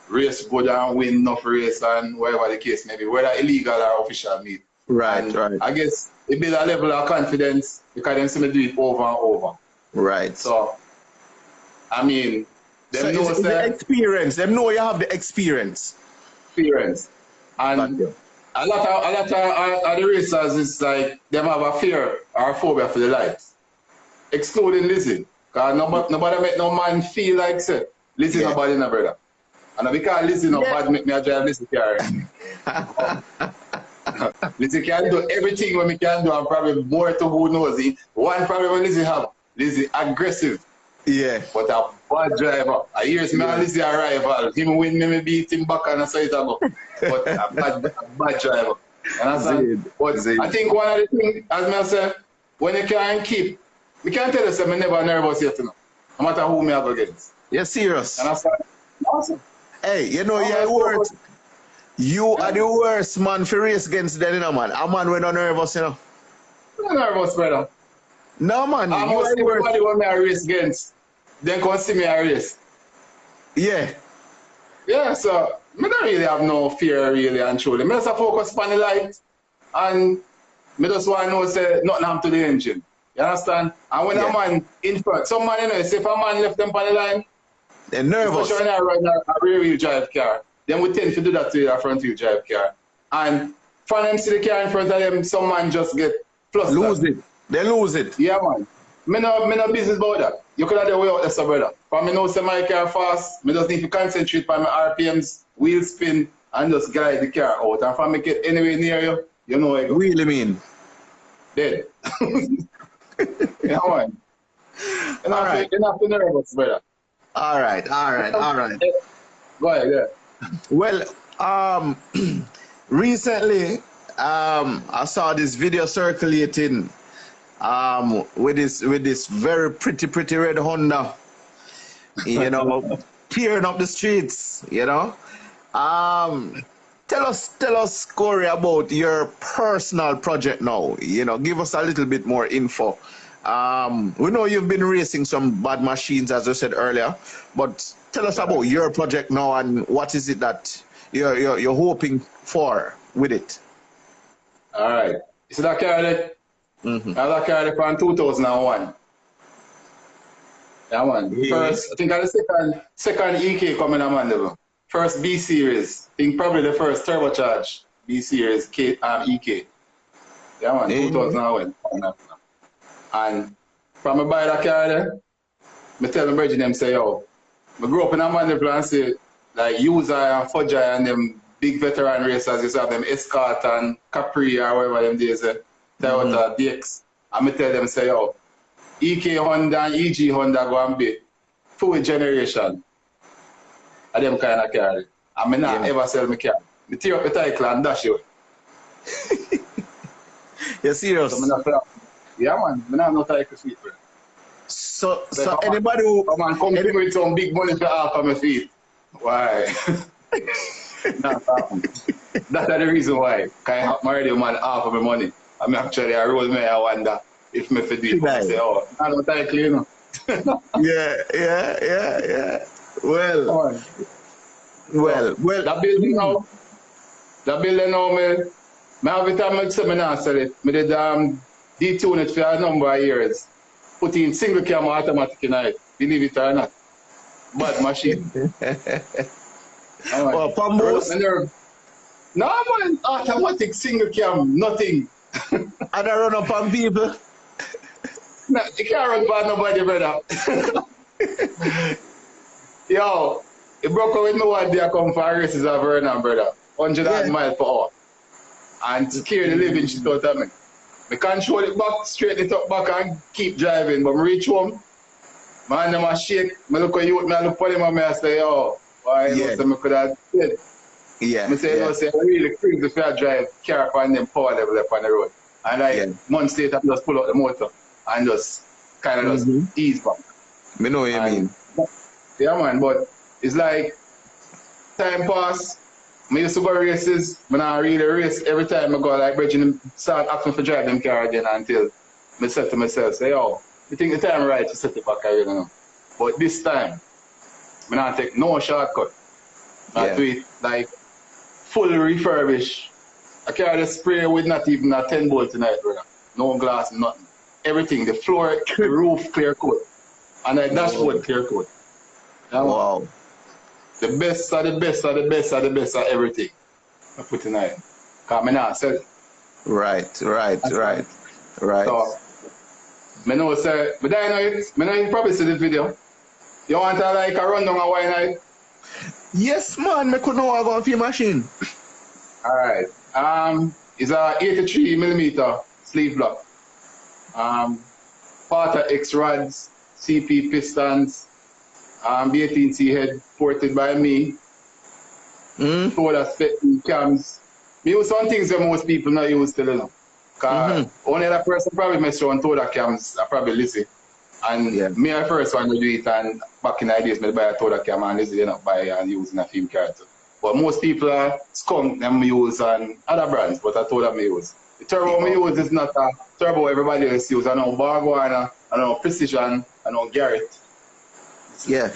A: race good and win enough race and whatever the case may be, whether illegal or official meet.
B: Right,
A: and
B: right.
A: I guess it builds a level of confidence because they see me do it over and over.
B: Right.
A: So, I mean, them
B: so
A: know
B: it's the experience. Them know you have the experience.
A: And a lot of the racers is like them have a fear or a phobia for the lights. Excluding Lizzie. Because nobody make no man feel like say, Lizzie nobody no brother. And because Lizzie no bad make me drive Lizzie car. Lizzie can do everything what me can do and probably more to who knows it. One problem when Lizzie have, Lizzie aggressive.
B: Yeah.
A: But a bad driver. I hear me and Lizzie a rival. Him win me beat him back and I say it about. But a bad driver. Understand? But I think one of the things, as I say, when you can keep, we can't tell you that I'm never nervous yet, no matter who me I go against.
B: You're serious?
A: Understand? Awesome.
B: Hey, you know, you are the worst man for race against Delano, man. A man when not nervous, you know.
A: I'm not nervous, brother.
B: No, man.
A: I'm almost everybody when I race against, then come see me a race.
B: Yeah.
A: Yeah, so I don't really have no fear, really, and truly. I just focus on the light, and I just want to know, say, nothing happened to the engine. You understand? And when a man in front, some man, you know, say if a man left them on the line,
B: they're nervous.
A: Especially when I run a rear-wheel drive car, then we tend to do that to a front-wheel drive car. And for them see the car in front of them, some man just get flustered.
B: Lose it. They lose it.
A: Yeah, man. Me no business about that. You could have the way out there, brother. For me know say my car fast, me just need to concentrate on my RPMs, wheel spin, and just guide the car out. And if I make it anywhere near you, you know I go.
B: Really mean?
A: Dead. Yeah, man. You're not too nervous, brother.
B: All right.
A: Go ahead, yeah.
B: Well, recently, I saw this video circulating with this very pretty red Honda, you know, tearing up the streets, you know. Tell us, Corey, about your personal project now. You know, give us a little bit more info. We know you've been racing some bad machines, as I said earlier, but tell us about your project now and what is it that you're hoping for with it.
A: All right. You see that car there? That car there from 2001. Yeah, man. First, I think the second EK coming on Mandeville. First B series. I think probably the first turbocharged B series EK. Yeah, man. 2001. And from I buy that car there, I tell my brethren them say, yo, I grew up in a Mandeville and say, like User and Fudger and them big veteran racers, you have them Escort and Capri or whatever them days, Toyota DX. And I tell them, say, yo, EK Honda and EG Honda go and be full generation of them kind of car. And I not ever sell my car. I tear up the title and dash you.
B: You're serious?
A: So yeah, man. I don't have no title sweet, bro.
B: So anybody who...
A: Come on, come to me with some big money to half on my feet. Why? Not happen. That's the reason why. Because I'm already man half of my money. I'm actually a roll me, I wonder if me for do it. I say, oh, I don't think you know.
B: Yeah. Well,
A: Oh,
B: well.
A: That building now, me have it on my seminar, sell it. Me did detune it for a number of years. Put in single camera automatic in it. Believe it or not. Bad machine.
B: Oh, Pambos?
A: No, man, automatic single cam, nothing.
B: And I run up on people.
A: No, you can't run by nobody, brother. Yo, it broke out with me one day I come for races of Vernon, brother. 100 miles per hour. And scare the living shit out of me. I control it back, straighten it up back and keep driving. But I reach home, my hand them shake. I look at you, I look at him and I say, oh, why I could have said. I say, I really crazy if I drive car on them power level up on the road. And months later, I just pull out the motor and just kind of just ease back.
B: I know what you mean.
A: Yeah, man, but it's like time pass. I used to go races, but I really race every time I go, like, Bridget start asking for drive them car again until I said to myself, say, yo, you think the time right to set it back, I really know. But this time, I don't take no shortcut. I do it like fully refurbished. I carry the spray with not even a 10 bolt tonight, brother. No glass, nothing. Everything, the floor, the roof, clear coat. And the dashboard, clear coat. Yeah,
B: wow.
A: The best of the best of the best of the best of everything. I put in it. Because I not sell it.
B: Right. So,
A: I know, sir, but I know you probably see this video. You want to like a rundown of why night?
B: Yes, man, I could know I got a machine.
A: Alright. It's a 83mm sleeve block. Part X rods, CP pistons, B18C head ported by me. Toda specking cams. Me use some things that most people not use still, you know. Because only that person probably mess around Toda cams are probably Lizzie. And me I first want to do it, and back in the days, I buy a Toda cam and Lizzie not buy and use in a film character. But most people are skunk them use on other brands, but I told them I use. The turbo I use is not a turbo everybody else use. I know Barguana, I know Precision, I know Garrett.
B: Yeah.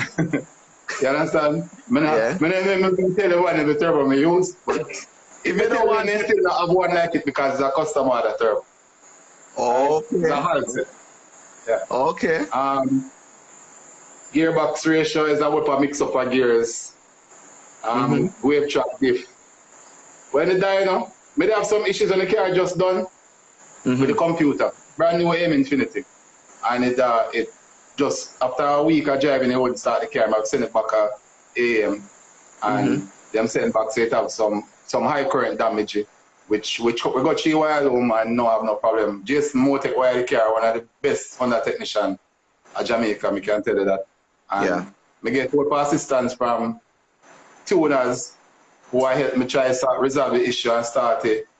A: You understand? I can tell you one of the turbo I use, but if you don't want to still not have one like it because it's a customer of the turbo.
B: Okay.
A: It's a hard set. Yeah.
B: Okay.
A: Gearbox ratio is a whip mix up of gears. Wave track diff. When the dyno, may have some issues on the car just done with the computer. Brand new M Infinity. And it just after a week of driving it wouldn't start the car. I've sent it back at AM and them sent back so it have some high current damage which we got 3 wire home and no have no problem. Jason Motek wire the car, one of the best Honda technician at Jamaica, I can tell you that. And I get work assistance from tuners who I help me try to resolve the issue and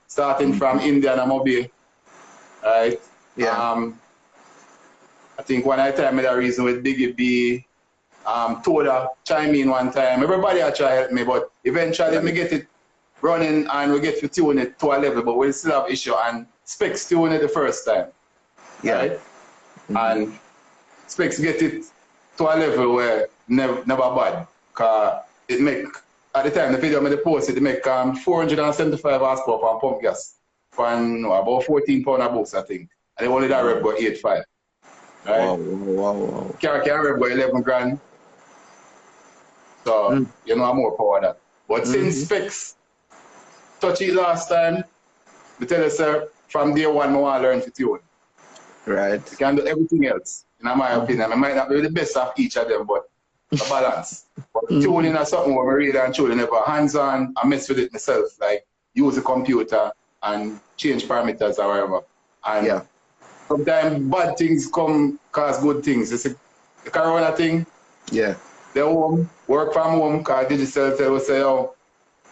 A: starting from India and Mobile. Right? Yeah. I think one of the time I had a reason with Biggie B, Toda chime in one time. Everybody I try to help me, but eventually we get it running and we get to tune it to a level, but we still have issue and Specs tune it the first time. Right? And Specs get it to a level where never bad. Cause it make, at the time the video I post it make 475 horsepower from pump gas. From about 14 pound a box, I think. And they only that rev got 8.5. Right? Wow. Car rev got 11 grand. So you know I'm more power than that. But since Specs touch it last time, I tell you sir, from day one I want to learn to tune.
B: Right.
A: You can do everything else, in my opinion. I might not be the best of each of them, but a balance. But tuning is something where I really and truly never hands-on, I mess with it myself, like use a computer and change parameters or whatever. And sometimes bad things come cause good things. It's the corona thing. Yeah. They home, work from home, because digital tell us say, oh,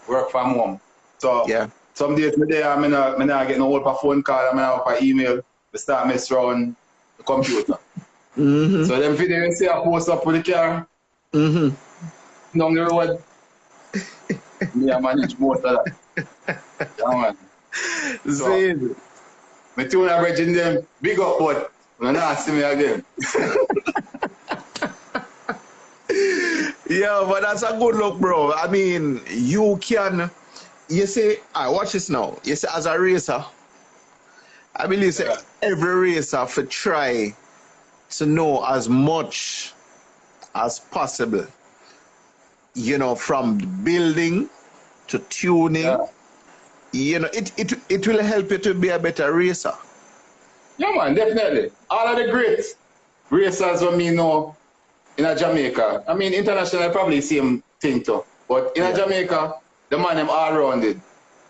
A: work from home. So some days I'm not getting no help phone call, I'm not help email, I start mess around the computer. So them video you see I post up with the car, down the road, Me I manage most of that. Yeah, man. So,
B: See,
A: me tune a bridge in them big up, but you not see me again.
B: yeah, but that's a good look, bro. I mean, you can, you see, I watch this now. You see, as a racer, I believe say
A: Yeah.
B: every racer for try to know as much as possible, you know, from building to tuning,
A: Yeah.
B: you know, it will help you to be a better racer.
A: Yeah, man, definitely. All of the great racers when me know in a Jamaica. I mean, international probably same thing too. But in a Jamaica, the man them all rounded.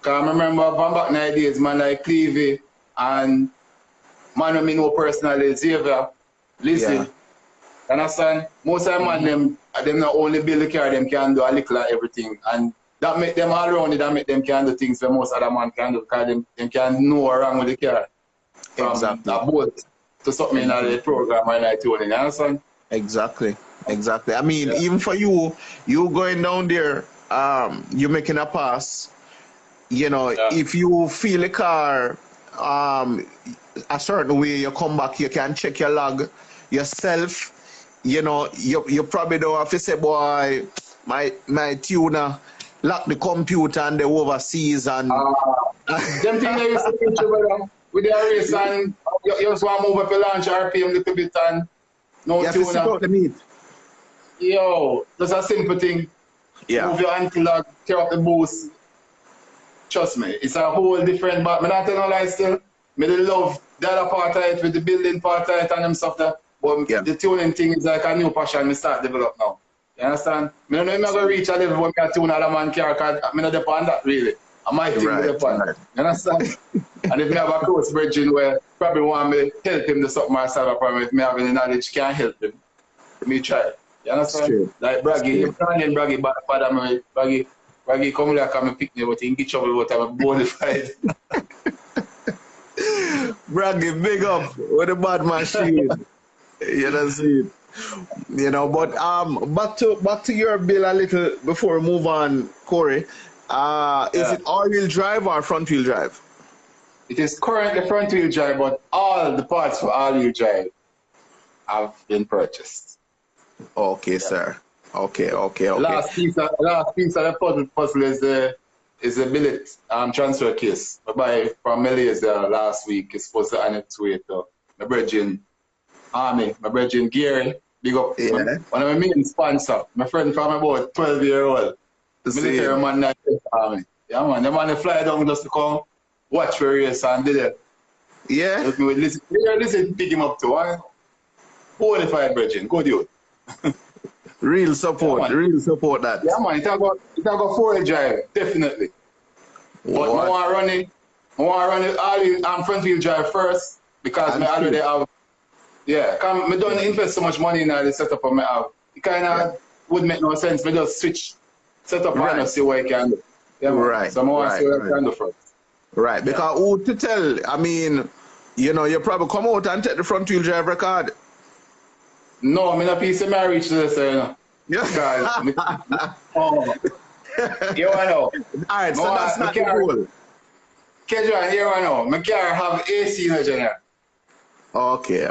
A: Cause I remember from back in the days, man like Clevey and man when me know personally, Xavier, Lizzie.
B: Yeah.
A: Understand? Most of the man them not only build the car, them can do a little of everything. And that make them all rounded, that make them can do things that most other man can do, because them can know what wrong with the car. From
B: Exactly.
A: the boat to something in the program or like tuning, you understand?
B: Exactly. Exactly. I mean, even for you, you going down there, you're making a pass. You know, if you feel a car a certain way, you come back, you can check your log yourself. You know, you probably don't have to say, boy, my tuner lock the computer and they overseas and
A: them things they used to teach you, brother, with the race and you just want to move up the launch RPM a little bit and no
B: you have to sit
A: tuner.
B: out the meat.
A: Yo, that's a simple thing.
B: Yeah.
A: Move your anti-lock, tear up the boost. Trust me, it's a whole different, but I'm not telling no lie still. Me dey love the other part of it with the building part of it and them stuff that. But the tuning thing is like a new passion me start develop now. You understand? Me don't know if I'm going to reach a level where I tune other man car because I don't depend on that really. I might think right, depend. Right. You understand? And if me have a close bridging where probably want me help him do something myself, probably if me have any knowledge can help him. Me try. You understand? Like Braggy, you can't get Braggy back father me. Braggy come like I'm a picnic, but he get trouble, but I'm bonafide.
B: Braggy, big up with the bad machine. You know, see. You know, but back to your bill a little before we move on, Corey. Is it all-wheel drive or front-wheel drive?
A: It is currently front-wheel drive, but all the parts for all-wheel drive have been purchased.
B: Okay, sir. Okay.
A: Last piece of the puzzle is the billet transfer case. I buy from Malaysia last week. It's supposed to on its way to my brethren Army, my brethren Gary. Big up. One of my main sponsor, my friend from about 12-year-old. Military man that Army. Yeah, man. The man fly down just to come watch for race and did it.
B: Yeah.
A: Listen, pick him up too. Qualified brethren, good dude.
B: Real support, real support that.
A: Yeah, man, it got four-wheel drive, definitely. But I want to run it all front-wheel drive first because I already have. Yeah, cause I don't invest so much money in the setup I have. It kind of would make no sense. I just switch setup and see what I can do. Yeah,
B: right.
A: So I want to see what I can do first.
B: Right, because who to tell? I mean, you know, you probably come out and take the front-wheel drive record.
A: No, I'm in a piece of marriage to this, you know.
B: Yeah.
A: You know.
B: Alright, so that's not the goal.
A: Kedron, here I know. My car have AC in it.
B: Okay.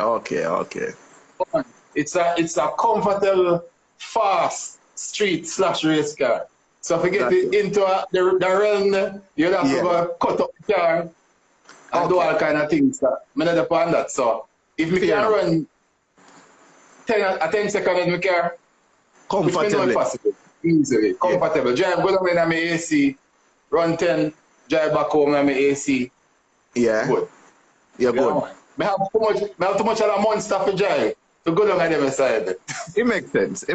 A: It's a comfortable, fast street / race car. So if you get into the realm, you'll have to go cut up the car and do all kind of things. I'm not upon that. So if we can run 10 seconds in my car,
B: comfortably.
A: Possible, easily, comfortable. Drive go down in my AC, run 10, drive back home in my AC.
B: Yeah.
A: Good.
B: You're good.
A: I have too much of a monster for drive to go down on the other side.
B: It makes sense.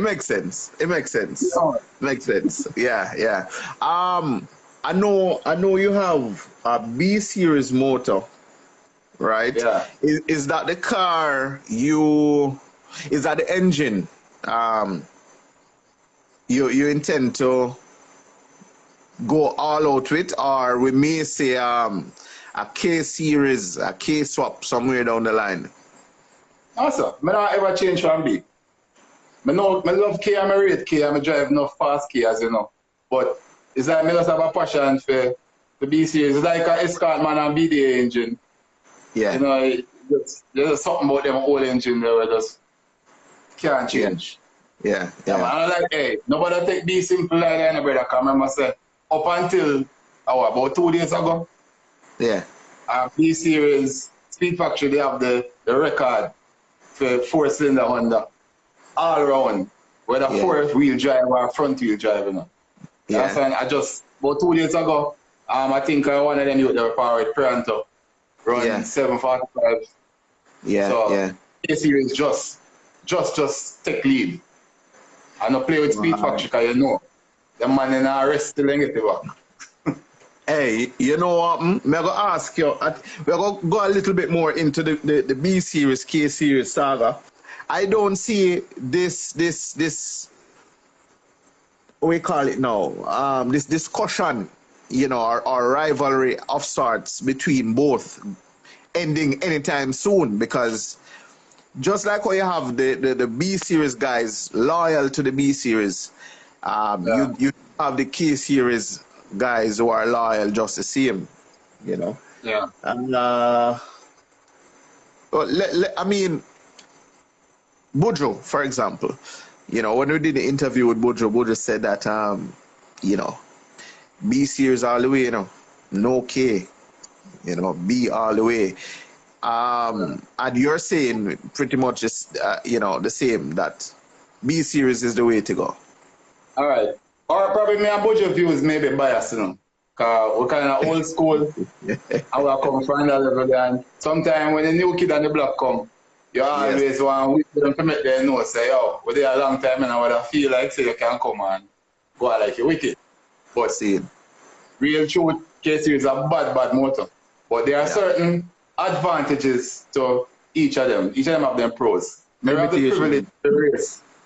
B: Yeah. I know you have a B series motor, right?
A: Yeah.
B: Is that the car is that the engine you intend to go all out with, or we may say a K series, a K swap somewhere down the line?
A: Also, I don't ever change from B. I love K, I rate K, I drive enough fast K, as you know. But it's like me just have a passion for the B series. It's like an Escort man and BDA engine.
B: Yeah.
A: You know, there's something about them old engine that we just can't change.
B: Yeah.
A: Yeah, man. I'm like, hey, nobody take B simple like that, brother. Because I remember say, up until about 2 days ago,
B: yeah,
A: B series Speed Factory, they have the record for 4-cylinder Honda all around, whether 4-wheel drive or front wheel drive, you know. Yeah. So I just about 2 days ago, I think one of them youth that were powered Pronto run 745.
B: Yeah.
A: So A series just take lead. I don't play with Speed Factory because you know the man in a rest till they get it back.
B: Hey, you know what? I'm going to ask you, we're going to go a little bit more into the B series, K series saga. I don't see this what we call it now, this discussion, you know, or rivalry of sorts between both ending anytime soon, because just like how you have the B series guys loyal to the B series, you have the K series guys who are loyal just the same, you know.
A: Yeah.
B: And I mean, Bojo, for example, you know, when we did the interview with Bojo said that you know, B series all the way, you know, no K, you know, B all the way. And you're saying pretty much just you know, the same, that B series is the way to go.
A: All right. Or probably me and Bojo views maybe biased, you know. Because we're kind of old school. And we come from that level. And sometimes when a new kid on the block come, you always want them to make them know, say, yo, we're there a long time and I would feel like say you can come and go out like you're wicked. But see, real truth, K-Series is a bad motor. But there are certain advantages to each of them. Each of them have their pros. They have the privilege to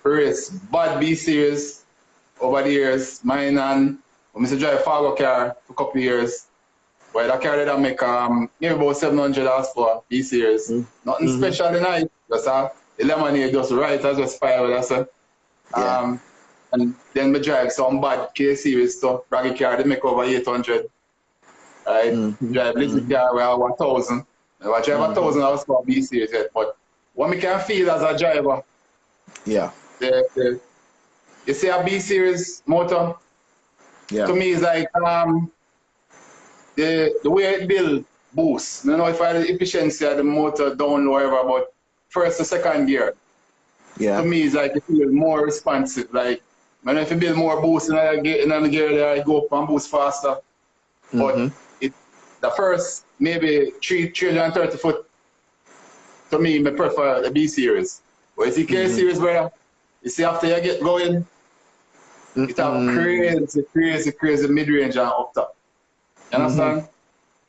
A: race bad B series over the years. Mine and I used to drive a Fargo car for a couple of years. Well, that car that make maybe about 700 horsepower B series. Nothing special in it. Just the lemonade just right as just fire with us. And then we drive some bad K series stuff. Braggy car they make over 800. Right? Drive little car with 1,000. I drive 1,000 horsepower B series yet. But what me can feel as a driver, you see a B series motor, to me is like the way it build boost. I don't know if I the efficiency of the motor down low ever, but first or second gear. To me it's like it feel more responsive. Like when if you build more boost in the gear there, I go up and boost faster. But the first maybe 330 foot, to me, I prefer the B series. But you see K series, brother, you see after you get going, it have crazy mid-range and up top. You understand?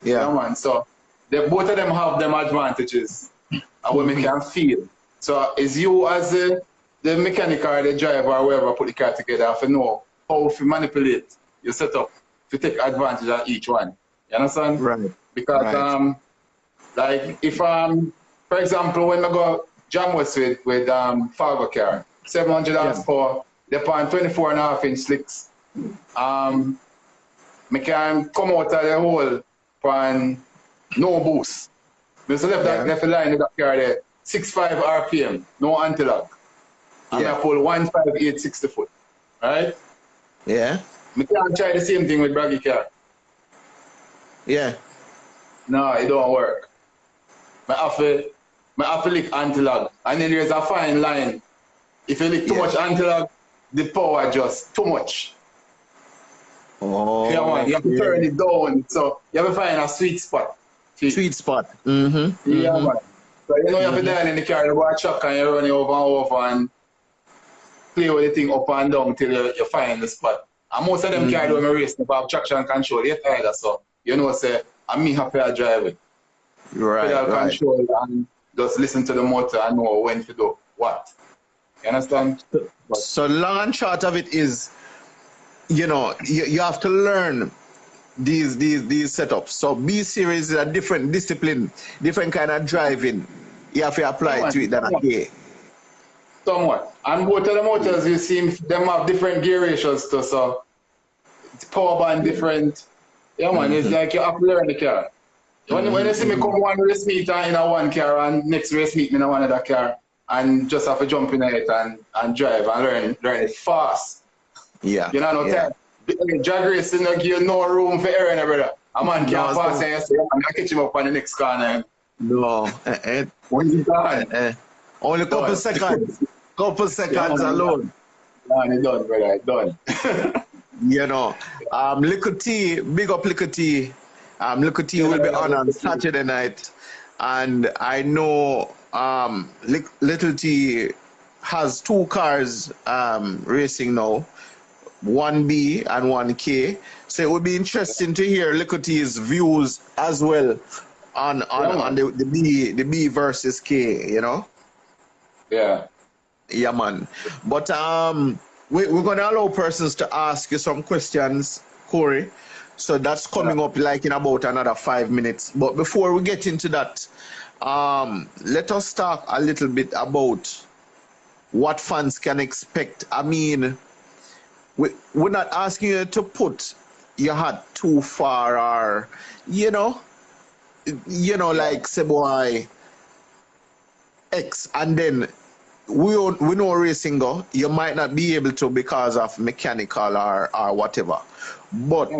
A: Yeah, man. So both of them have them advantages and what we can feel. So it's you as the mechanic or the driver or whoever put the car together have to know how to manipulate your setup to take advantage of each one. You understand?
B: Right.
A: Because like if for example when I go jam with Fargo car, 700 horsepower, they're on 24.5-inch slicks. I can come out of the hole for no boost. I left the line in that car there, 6.5 RPM, no anti-lock. And I pull 158 60 foot. Right?
B: Yeah.
A: I can't try the same thing with Braggy car.
B: Yeah.
A: No, it don't work. I have to lick anti-lock. And then there's a fine line. If you lick too much anti-lock, the power just too much.
B: Oh,
A: you have to turn it down. So you have to find a sweet spot.
B: Sweet spot.
A: Yeah, man. So you know you have to dial in the car, you go a truck and you run it over and play with the thing up and down till you find the spot. And most of them cars when I race, they have traction control. They either, so you know, say, I'm me happy to drive it. Pedal control and just listen to the motor and know when to do what. You understand?
B: So long and short of it is, you know, you have to learn these setups. So B series is a different discipline, different kind of driving. You have to apply to it than a K.
A: Somewhat. And both of the motors, you see, them have different gear ratios too. So power band different. Yeah, man, it's like you have to learn the car. When you see me come one race meet in a one car and next race meet me in a one other car and just have to jump in it and drive and learn it fast.
B: Yeah.
A: You know, no time. Drag racing don't give you no room for error, brother. A man can't pass and you say, I'm gonna catch him up on the next corner.
B: No.
A: When you done?
B: Only couple seconds. Couple seconds alone.
A: Man, it's done, brother. It's done.
B: You know, Little T, big up Little T. Little T will be on Saturday night, and I know Little T has 2 cars racing now, 1B and 1K. So it would be interesting to hear Little T's views as well on the B versus K. You know.
A: Yeah.
B: Yeah, man. But we're gonna allow persons to ask you some questions, Corey. So that's coming up like in about another 5 minutes. But before we get into that, let us talk a little bit about what fans can expect. I mean, we're not asking you to put your hat too far or, you know, like say boy X, and then we know racing go, you might not be able to because of mechanical or whatever. But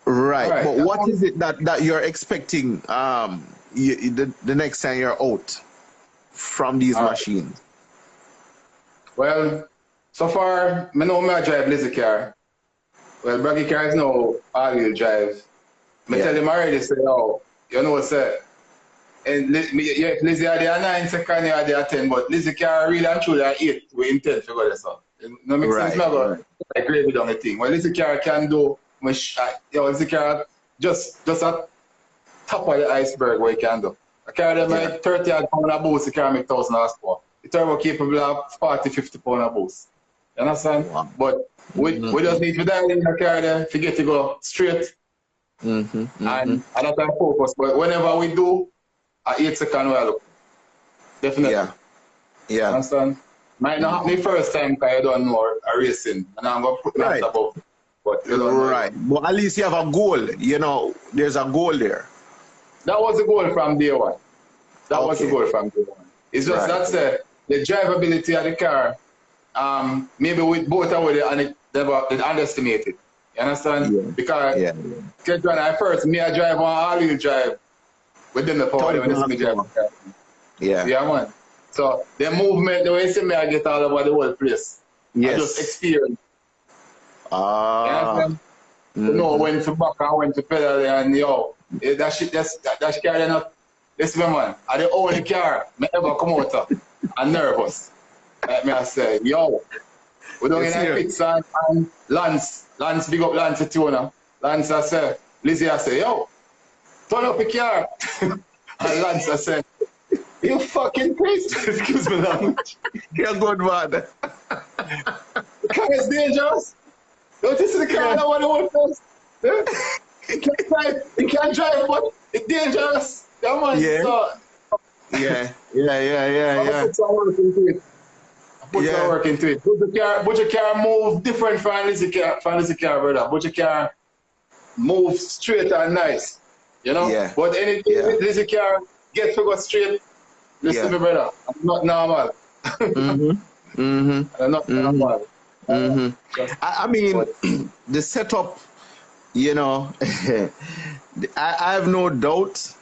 B: right. But what is it that you're expecting the next time you're out from these machines?
A: Well, so far, I know I drive Lizzie car. Well, Braggy car is no all-wheel drive. I tell him already, say, oh, you know what's that? And Lizzie are there 9 seconds, you are there 10, but Lizzie car really and truly are 8. We intend to go there, so. No make sense, no, I agree with the thing. Well, Lizzie car can do, Lizzie car just at top of the iceberg what you can do. A car that make 30 pound of boost, the car make 1,000 horsepower. The turbo capable of 40, 50 pound of boost. You understand? Wow. But we just need to dial in the car there, forget to go straight. And that's our focus. But whenever we do, at 8 seconds we are looking. Definitely.
B: Yeah.
A: You understand? Might not happen the first time because you don't know a racing. And I'm going to put that above. But you don't know.
B: But at least you have a goal. You know, there's a goal there.
A: That was the goal from day one. That was the goal from day one. It's just that's the drivability of the car. Maybe with both of them and they underestimate it. You understand? Yeah. Because when I first I drive on all-wheel drive with them the power when they see me drive. Yeah, man. So the movement, the way you see me, I get all over the whole place. I just experience. You understand? You know when to back and when to pedal and that shit, that car they're not. Listen, man, I'm the only car I ever come out of and nervous. Like me I say, we don't get any pits and Lance, big up Lance Tuna. Lance I say, Lizzie I say, turn up the car. And Lance I say, you fucking crazy. Excuse me language.
B: You're good, man.
A: The car is dangerous. Don't you see the car that one whole place? You can't drive, but it's dangerous. Come on,
B: Yeah.
A: I put some work into it. But your car move different from Lizzie car, brother. But your car move straight and nice. You know?
B: Yeah.
A: But anything Lizzie car get to go straight, listen to me, brother. I'm not normal. I'm not normal.
B: I mean, the setup, you know, I have no doubt.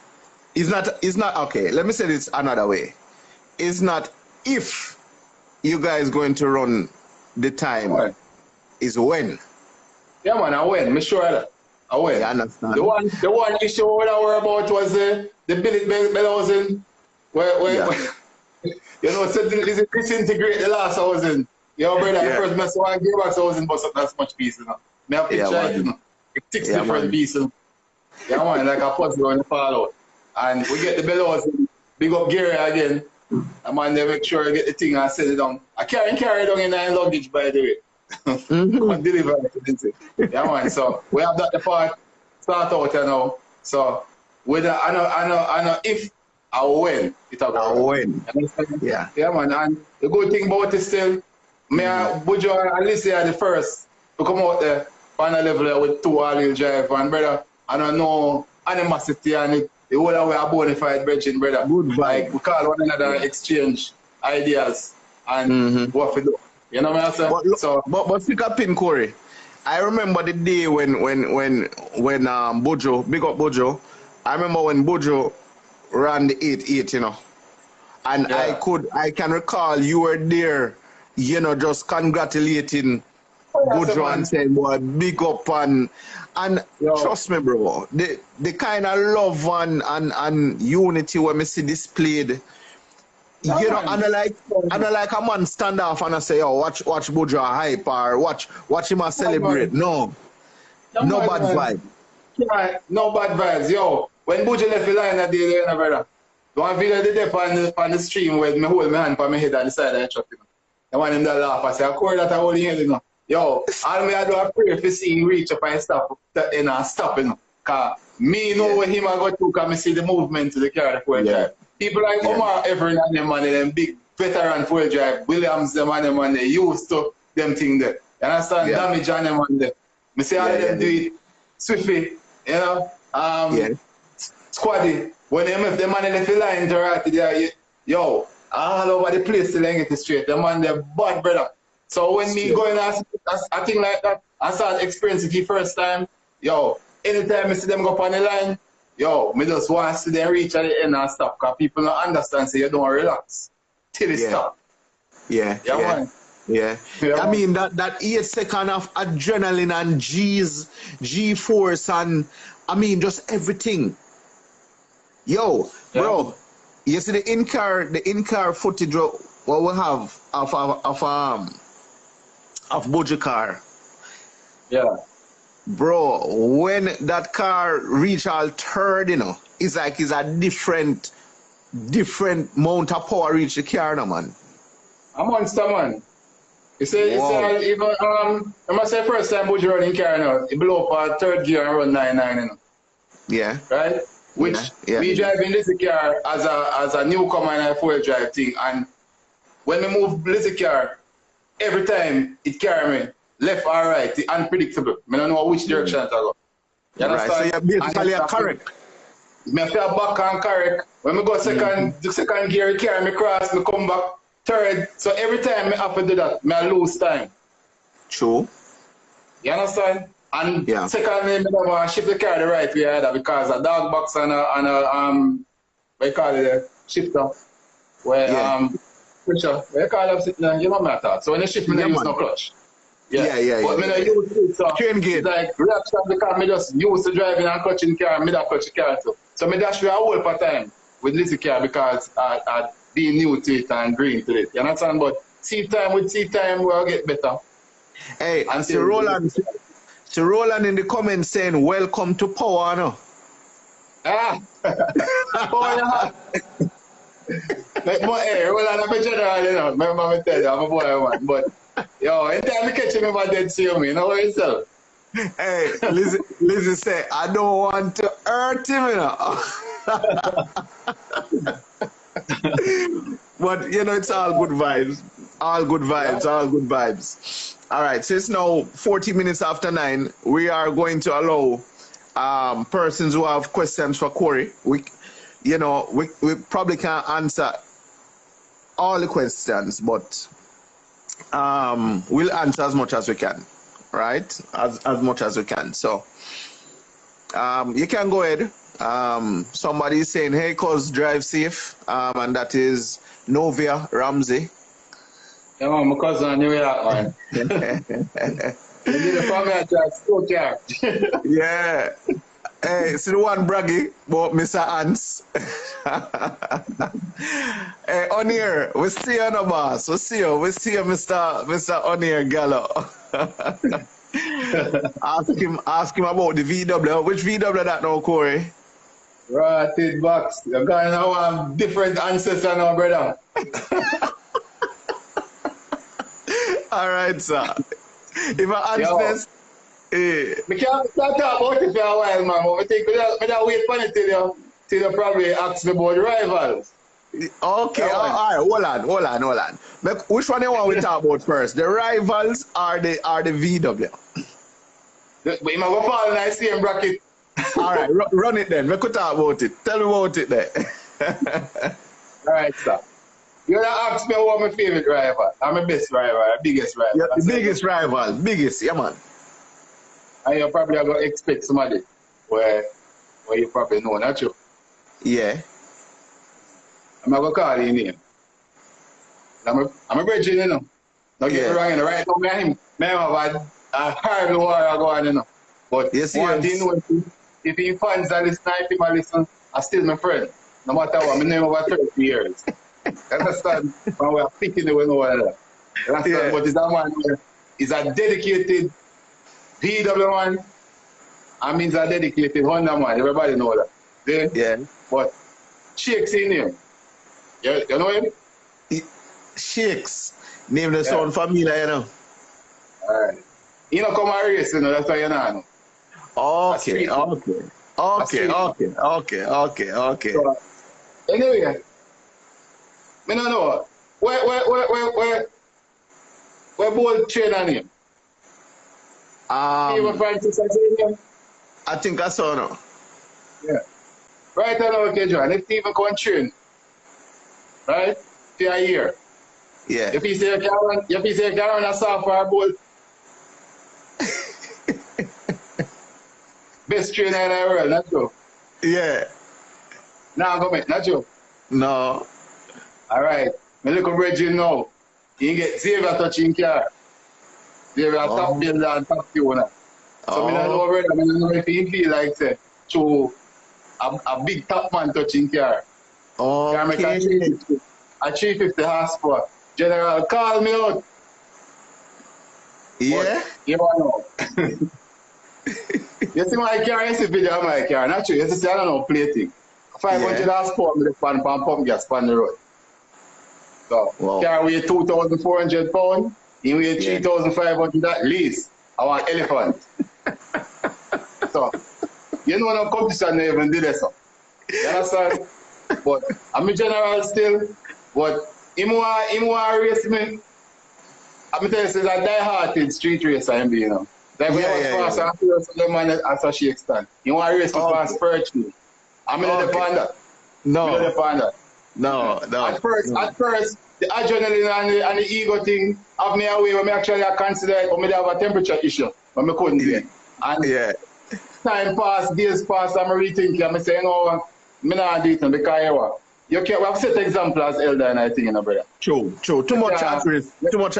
B: It's not okay. Let me say this another way. It's not if you guys going to run the time, is when.
A: Yeah, man, I win. I'm sure of that. I win.
B: I understand.
A: The one issue what I worry about was the billet housing. Where you know, so disintegrate the last housing. Brother, first mess one gearbox housing, but that's much pieces. Me have picture it, It 6 different pieces. Yeah, man, like a puzzle on the fall out. And we get the bellows, big up Gary again. And man, they make sure I get the thing and set it down. I carry it down in 9 luggage, by the way. And deliver it. Yeah, man, so we have that the part start out now. So whether I know if I win,
B: I'll win.
A: Yeah, man, and the good thing about it still, Bujo and Alicia are the first to come out there on a level there with 2 all-wheel drive, and brother, I don't know animosity and it, the whole way a bona fide bridging, brother.
B: Good vibe.
A: Like, we call one another, exchange ideas, and what we do. You know what I'm saying?
B: But stick up in Corey. I remember the day when Bojo, big up Bojo. I remember when Bojo ran the 8-8, you know. And
A: Yeah.
B: I can recall you were there, you know, just congratulating Bojo and saying, boy, big up and trust me, bro, the kind of love and unity when me see displayed. You know, and I like a man stand off and I say, yo, watch Bojo hype or watch him a celebrate. No bad vibe.
A: Yeah, no bad vibes. Yo, when Bojo left the line that day, brother, the one video they did on the stream where me hold my hand on my head on the side of the truck, you know. The one him that laugh, I say, I call that I hold him, you know. Yo, all me I do a pray for seeing reach up and stop, you know, Cause me know when him I go to, cause me see the movement to the car, the full drive. People like Omar Everett and them and them big veteran full drive, Williams them and them and they used to them thing there. You understand?
B: Yeah.
A: Damage on them and them. Me see all of them do it swiftly, you know. Squaddy. When they move the man in the line to right there, yo, all over the place to get it straight. The man they're bad, brother. So when me going a thing like that, I start experiencing it the first time, yo, anytime I see them go up on the line, yo, me just want to see them reach at the end and stop, because people don't understand, so you don't relax till it stop.
B: Yeah. I mean, that 8 seconds of adrenaline and G-force and, I mean, just everything. Yo, bro, you see the in-car footage what we have of Bojo car.
A: Yeah.
B: Bro, when that car reach all third, you know, it's like it's a different amount of power reach the car, no, man.
A: A monster, man. You say even I must say first time Bojo running car now, it blow up a third gear and run 9-9, you know.
B: Yeah.
A: Right? Which we driving this car as a newcomer in a 4-wheel drive thing, and when we move this car, every time it carry me left or right, it's unpredictable. I don't know which direction to go. You understand?
B: Right, so you're basically correct.
A: I feel back and correct. When we go second gear, it carry me cross, me come back third. So every time I have to do that, I lose time.
B: True.
A: You understand? And secondly, I don't want to shift the car the right way either, because a dog box and a what you call it, a shifter, where pressure, what you call it, you know what I thought. So when you shift, I use no clutch. But I use it, so it's like reaction, because I just used to driving and clutching car, and I don't clutch the car too. So I dash a whole for time with this car because I being new to it and green to it. You understand? But seat time will get better.
B: Hey, and so Roland in the comments saying, welcome to power, no?
A: Power, Roland, I'm a general, you know. Remember me tell you, I'm a boy, man. But, yo, anytime I catch him in my dead, see me, you know what yourself?
B: Hey, Lizzie say, I don't want to hurt him, you know. But, you know, it's all good vibes. All good vibes. All right, so it's now 40 minutes after 9. We are going to allow persons who have questions for Corey. We probably can't answer all the questions, but we'll answer as much as we can, right? As much as we can. So you can go ahead. Somebody is saying, hey, cuz, drive safe. And that is Novia Ramsey.
A: Yeah, man, my cousin in New York, man. You need a family at school car.
B: Yeah. Hey, see the one braggy about Mr. Hans. Hey, Onier, we see you, no boss. We see you, Mr. Onier Gallo. Ask him about the VW. Which VW that now, Corey?
A: Rotted box. You're going to have different ancestors now, brother.
B: All right, sir. If I answer this,
A: we can't talk about it for a while, man. But we think we don't wait for it till you probably ask me about the rivals.
B: Okay, all right, hold on. Which one you want we talk about first? The rivals or the VW?
A: But you might go fall in the same bracket.
B: All right, run it then. We could talk about it. Tell me about it there.
A: All right, sir. You're gonna ask me what my favorite rival. I'm my best rival, biggest rival.
B: Yeah, the biggest rival, yeah, man.
A: And you're probably going to expect somebody where you probably know, not you?
B: Yeah.
A: I'm not going to call your name. I'm a bridging, you know. Don't get me wrong, you know. Right now, I have a horrible war going, you know. But
B: yes,
A: one thing, you know, if he fans are listening, if he listen, I'm still my friend. No matter what, my name over 30 years. Understand? When we're picking the winner, understand?
B: Yeah.
A: But it's that man is a dedicated PW man. I mean, it's a dedicated Honda man. Everybody know that. Then,
B: yeah.
A: But Shakes in him. You know him?
B: Shakes. Name the sound familiar, you know.
A: Alright. You know, come and race, you know, that's why you know.
B: Okay.
A: So, anyway, I don't know. Where both train on him? Francis,
B: I think I saw now.
A: Yeah. Right now, okay, John. If even go and train, right? For a year.
B: Yeah.
A: If you say you can run a software bolt, best trainer in the world, not true?
B: Yeah.
A: Now go make, not true?
B: No.
A: All right. My little bridging now. You get Xavier touching car. Xavier top builder and top tuner. So I don't know, brother, I don't know if you feel like say to a big top man touching car. Can make a 350 horsepower. General, call me out.
B: Yeah?
A: But, you know. You see my car, you see video of my car. Not true. You see, I don't know, plating. 500 horsepower with the pump gas on the road. So, car weigh 2,400 pounds. You weigh 3,500 at least. I want elephant. So, you know, no competition they even did this. You understand? But I'm a general still. But him want race me. I'm telling you, he's a die-hearted street racer, you know. Like when I was fast and furious, the man as a shake stand. You want to race me fast spiritually. I'm in the panda.
B: No.
A: At first, the adrenaline and the ego thing have me away when I actually consider it, but I have a temperature issue, but I couldn't do it. And time passed, days passed, I'm rethinking. I'm saying, no, I'm not do it because you can't. We have set example as elder and I think, you know, brother.
B: True. Too much at risk.
A: Yeah, man,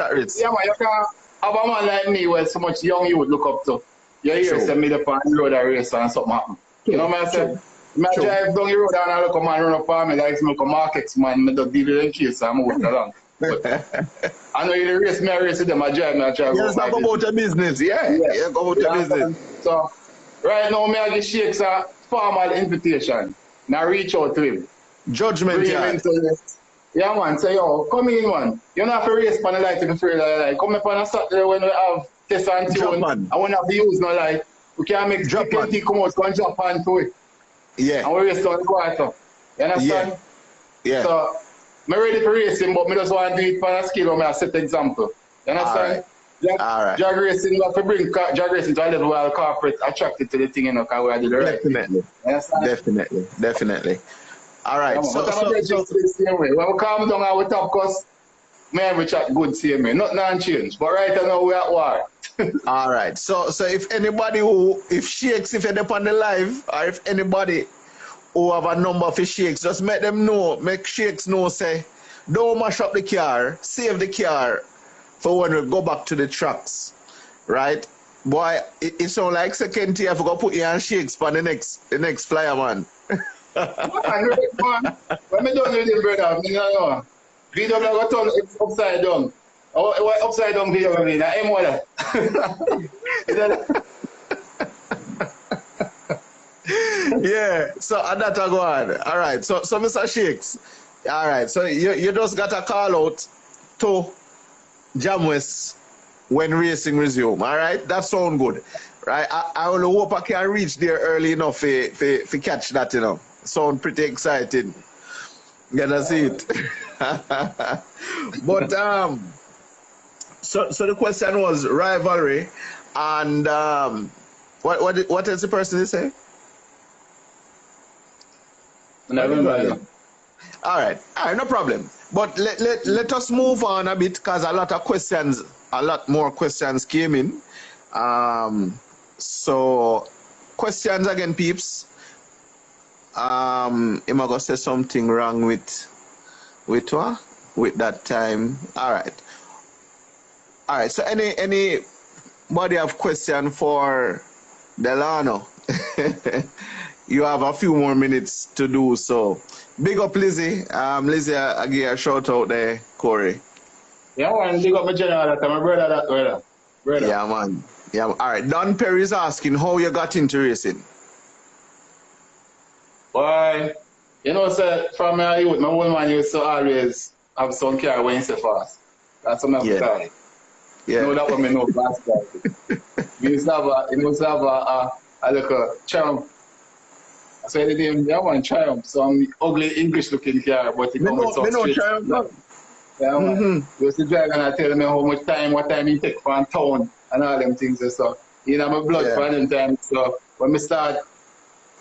A: you can't have a man like me where so much young you would look up to. You hear say me the pan road a race and something happen. You know what I say? I drive down the road and I look a man run up on me like some markets man, I just give it in case I'm moving along. But I know you race me, I race with them, I drive.
B: Yes, talk about the business, go about the business.
A: So, right now, I give Shakes a formal invitation. Now reach out to him.
B: Judgment,
A: yeah, man, say, yo, come in, man. You don't have to race on the light to be free of the light. Come up on a Saturday when we have test and tune. I won't have to use no light. We can make P20 come out, go and jump onto it.
B: Yeah.
A: And we race down the quarter. You understand?
B: Yeah.
A: So, I'm ready for racing, but I just want to do it for a skill where I set example. You understand?
B: All right.
A: Drag racing, you have to bring drag racing to a level where corporate attracted to the thing, you know, because we are the right
B: thing. Definitely. All right.
A: Yeah, so the same way. When we calm down our top cost, man, we chat good same way. Nothing on change. But right now we're at war.
B: All right. So if anybody if Shakes, if you're on the live, or if anybody who have a number for Shakes, just make them know, make Shakes know, say, don't mash up the car, save the car for when we go back to the tracks. Right? Boy, it sounds like second tier if we go put you on Shakes for the next flyer, man.
A: Man, when me done with him, brother, I know. VW got turned upside down. What upside down VW mean? I'm what?
B: Yeah, so that go on. All right, so Mr. Shakes, all right, so you just got a call out to Jamwest when racing resume. All right, that sound good. Right, I will hope I can reach there early enough to catch that, you know. Sound pretty exciting. Gonna see it. But so the question was rivalry, and what is the person say?
A: Never.
B: All right, no problem. But let us move on a bit because a lot more questions came in. So questions again, peeps. Am I gonna say something wrong with that time? All right. So anybody have question for Delano? You have a few more minutes to do so. Big up Lizzie. Lizzie, I give you a shout out there, Corey.
A: Yeah, man. Big up my general. That's my brother. Brother.
B: Yeah, man. Yeah. All right. Don Perry is asking how you got into racing.
A: Boy, you know, sir, from my youth, my old man used to always have some car when he's so fast. That's something I've done.
B: Yeah.
A: No, that one I know fast. He used to have a little Triumph. I said the name, that one Triumph, some ugly English looking car, but it comes with some straight.
B: Triumph.
A: Yeah, man. He used to drive and I tell me how much time, what time he take from town and all them things and stuff. You know, my blood for them time. So when I start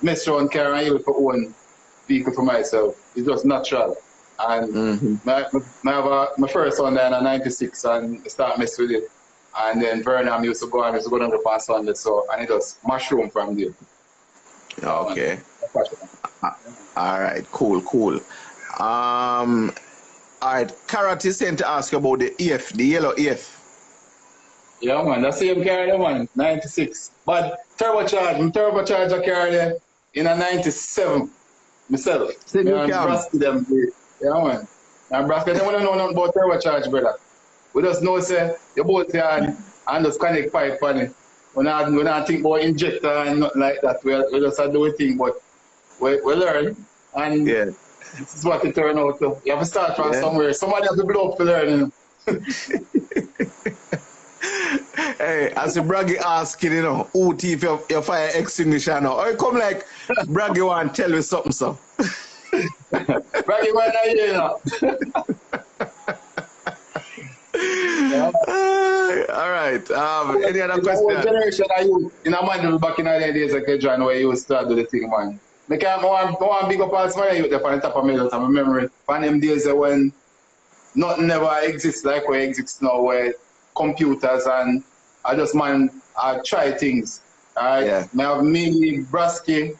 A: mess around car and able to own vehicle for myself, it's just natural. And I have my first one there in 96 and I start mess with it. And then Vernon used to go on the past Sunday, so and it just mushroom from there.
B: Okay. All right, cool. All right, Carrot is saying to ask about the EF, the yellow EF.
A: Yeah, man, that's the same car there, man, 96. But turbocharge a car there in a 97 myself.
B: Yeah,
A: them. Yeah, man. And Brasky, they don't know nothing about turbocharge, brother. We just know, say, you both here and just connect pipe on it. We not think about injector and nothing like that. We just do a thing, but we learn. And this is what it turn out to. You have to start from somewhere. Somebody has to blow up to learn.
B: Hey, as a Braggy asking, you know, who thief your fire extinguisher now? Or you come like, Braggy want to tell you something, so.
A: Braggy want to hear, you know.
B: All right. Any other question?
A: Generation I use in a man back in the days like John where you used to do the thing, man. I can't want big up as my youth on the top of my head. I remember from them days when nothing ever exists like where it exists now, where computers and I just I try things. Alright.
B: Yeah.
A: I have me, Brasky,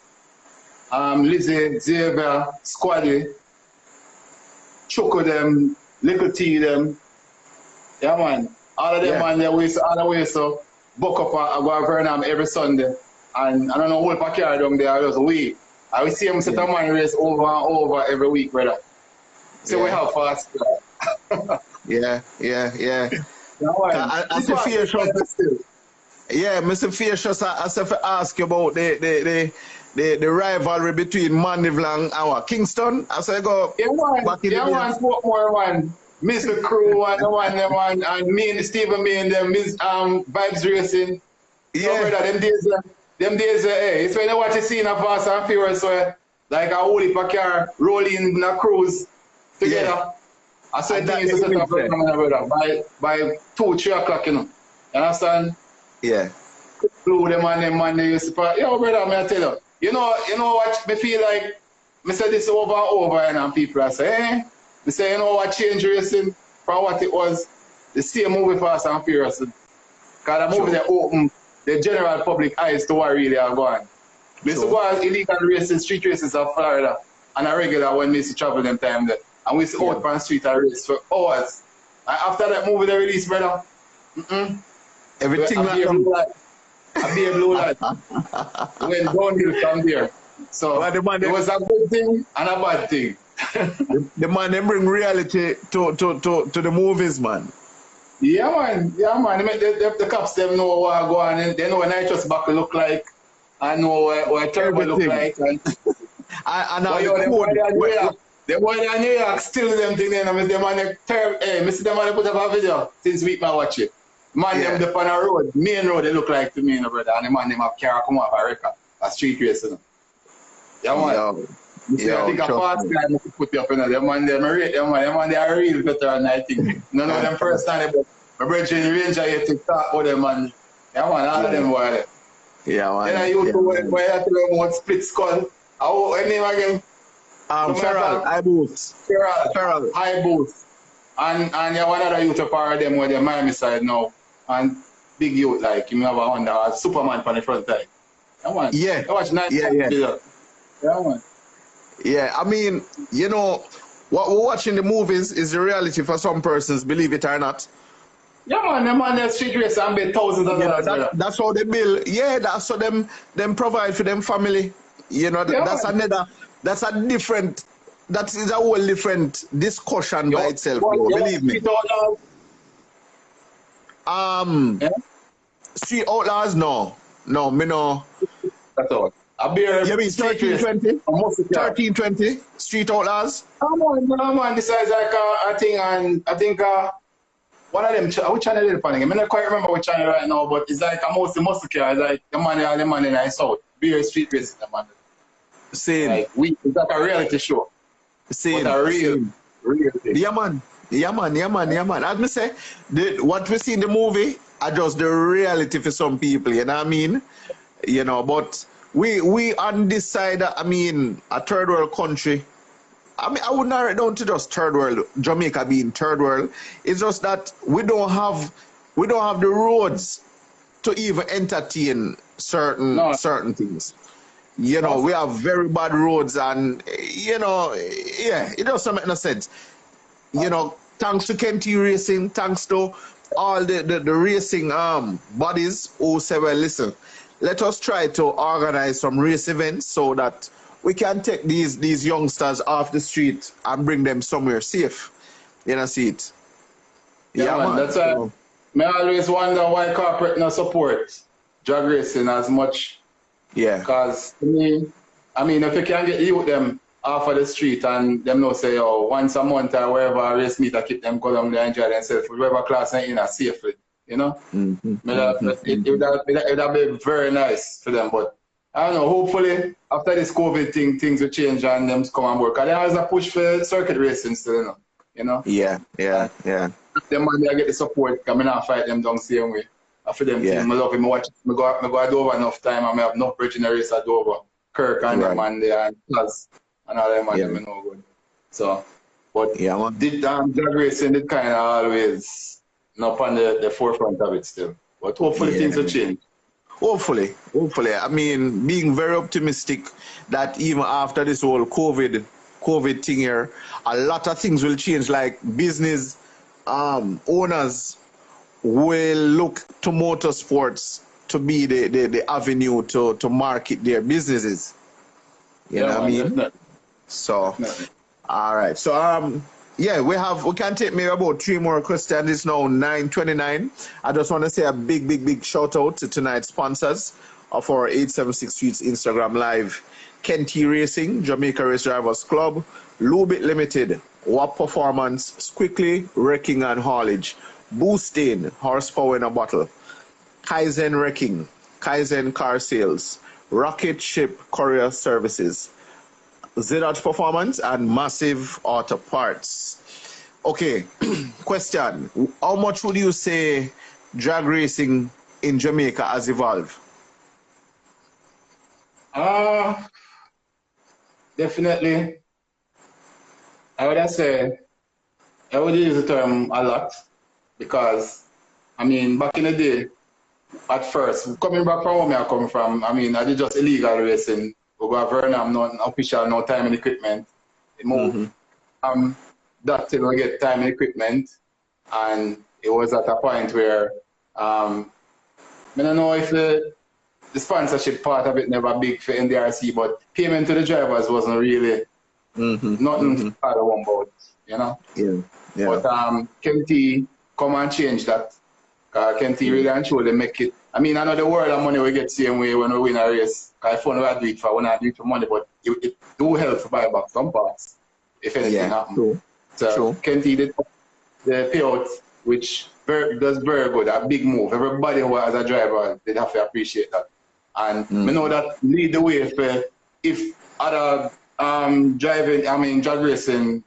A: Lizzie, Xavier, Squaddy, Choco them, Little T them. Yeah, man. All of them, man, they always so book up and go to Vernon every Sunday. And I don't know what I carry down there, I just wait. I will see them set a man race over and over every week, brother. So we have fast.
B: Yeah.
A: Mr.
B: Fraser, I ask you about the rivalry between Mandeville and our Kingston. I say go back in the days.
A: More one. Mr. Crew and the one, and me and Stephen, me and them, Vibes Racing. Yeah. So, brother, them days, hey, it's when you watch a scene of Fast and Furious, where like a whole heap of car rolling in a cruise together. Yeah. I saw things to set up, brother, by 2, 3 o'clock, you know. You understand?
B: Yeah.
A: Blue them and them man, they used to, yo, brother, may I tell you, you know what, me feel like, me say this over and over, and people are saying, I say, you know what, change racing from what it was, the same movie Fast and Furious. Because the movie they open the general public eyes to what really are going. We used to go on illegal racing, street races of Florida, and a regular when we used to travel them time there. And we used to out on the street and race for hours. And after that movie they released, brother,
B: everything
A: I be a blue light. Went downhill from there. So it was a good thing and a bad thing.
B: The man, they bring reality to the movies, man.
A: Yeah, man. The cops them know what go on, and they know what nitrous buckle look like, and know what turbo look like, and the boy in New York still them thing. Then Mr. Man, Mr. Man put up a video since week I watch it. Man, them the on the road, main road they look like to me, brother, and the man them have car come off a record, a street race, you know. Yeah, man. I think a fast guy must put you up in them man, they are real veteran, I think. No, them first time, but my brother in Ranger here to talk about them, man. Yeah, man, all of them were there.
B: Yeah, man.
A: Then I used to where I tell them about split skull. What name again?
B: Feral, high boots.
A: Feral, high boots. And you one other youth of power them where they're Miami side now. And big youth, like, you have a Honda, Superman on the front side. Yeah, man.
B: Yeah.
A: You watch nice.
B: Yeah.
A: Yeah, man.
B: Yeah, I mean, you know, what we're watching the movies is the reality for some persons, believe it or not.
A: Yeah, man, them on the street race and bet thousands of dollars.
B: That's how they build. Yeah, that's how them provide for them family. You know, that's a different, that is a whole different discussion by itself, believe me. Street outlaws, no, me no.
A: That's all. You
B: mean 1320? 1320 street outlaws?
A: No, man, this is like a thing, and I think one of them, which channel is it? I don't quite remember which channel right now, but it's like a muscle car. It's like the man in the south. Beer street racing, the man.
B: Same.
A: Like, it's like a reality show.
B: Same.
A: But a real thing.
B: Yeah, man. As me say, what we see in the movie are just the reality for some people, you know what I mean? You know, but we on this side, I mean, a third world country. I mean, I would narrow it down to just third world, Jamaica being third world. It's just that we don't have the roads to even entertain certain things. You know, we have very bad roads, and you know, yeah, it doesn't make no sense. You know, thanks to Kenty Racing, thanks to all the racing bodies who say, well, listen, let us try to organize some race events so that we can take these youngsters off the street and bring them somewhere safe. You know, see it.
A: Yeah, man. That's why I always wonder why corporate not support drag racing as much.
B: Yeah.
A: Because to me, I mean, if you can get you with them off of the street and them know say, oh, once a month or wherever race meet, I keep them go down there and enjoy themselves, whatever class they're in safely, you know? It would have been very nice for them, but I don't know, hopefully after this COVID thing, things will change and them come and work. And there's a push for circuit racing still, you know?
B: Yeah.
A: Them man, they get the support, because I not fight them down the same way. For them team, I love him, I go at Dover enough time, and I have enough bridge in the race at Dover. Kirk and them man there, and Taz, and all them man, them know good. So, but drag racing did kind of always not on the forefront of it still. But hopefully things will change.
B: Hopefully. I mean, being very optimistic that even after this whole COVID thing here, a lot of things will change, like business owners will look to motorsports to be the avenue to market their businesses. You know what I mean?
A: Definitely.
B: So, all right. So, yeah, we can take maybe about 3 more questions. It's now 9:29. I just want to say a big shout out to tonight's sponsors of our 876 Streets Instagram Live. Kenty Racing, Jamaica Race Drivers Club, Lubit Limited, WAP Performance, Quickly, Wrecking and Haulage, Boosting, Horsepower in a Bottle, Kaizen Wrecking, Kaizen Car Sales, Rocket Ship Courier Services, Z-Dot Performance, and Massive Auto Parts. Okay, question. How much would you say drag racing in Jamaica has evolved?
A: Definitely. I would say, I would use the term a lot, because, I mean, back in the day, at first, coming back from where I come from, I mean, I did just illegal racing. We go to Vernon, no official, no time and equipment. It moved. That till we get time and equipment, and it was at a point where, I don't know if the sponsorship part of it never big for NDRC, but payment to the drivers wasn't really nothing part of one boat, you know?
B: Yeah.
A: But Kenty come and change that. Kenty really and truly make it. I mean, I know the world of money we get same way when we win a race. Because fun we do it for, when I do it for money, but it do help to buy back some parts if anything happens.
B: True.
A: So Kenty did the payout, which does very good, a big move. Everybody who has a driver, they'd have to appreciate that. And we know that lead the way for if other drag racing,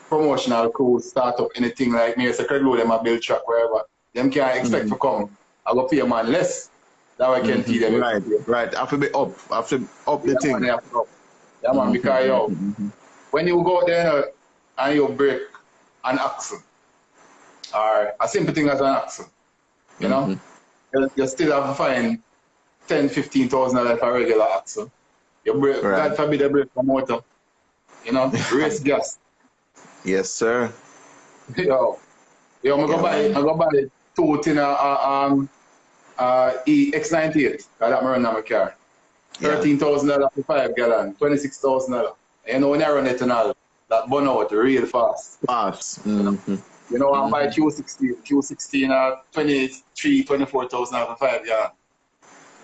A: promotional crew, startup, anything like me, so Craig them a build truck, wherever. Them can't expect to come. I go pay a man less. That way I can feed them.
B: Right. Have to be up. Have to up the thing.
A: Man, because when you go there and you break an axle, or a simple thing as an axle, you know, you still have to find $10,000-15,000 for a regular axle. You break, God forbid, you break a motor. You know, race gas.
B: Yes, sir.
A: Yo, I go buy 2 tin X98. That me run on my car. $13,000 for 5 gallon, $26,000. You know when I run it and all, that burn out real fast. You know, I buy Q16 $23,000-24,000 for 5 gallon.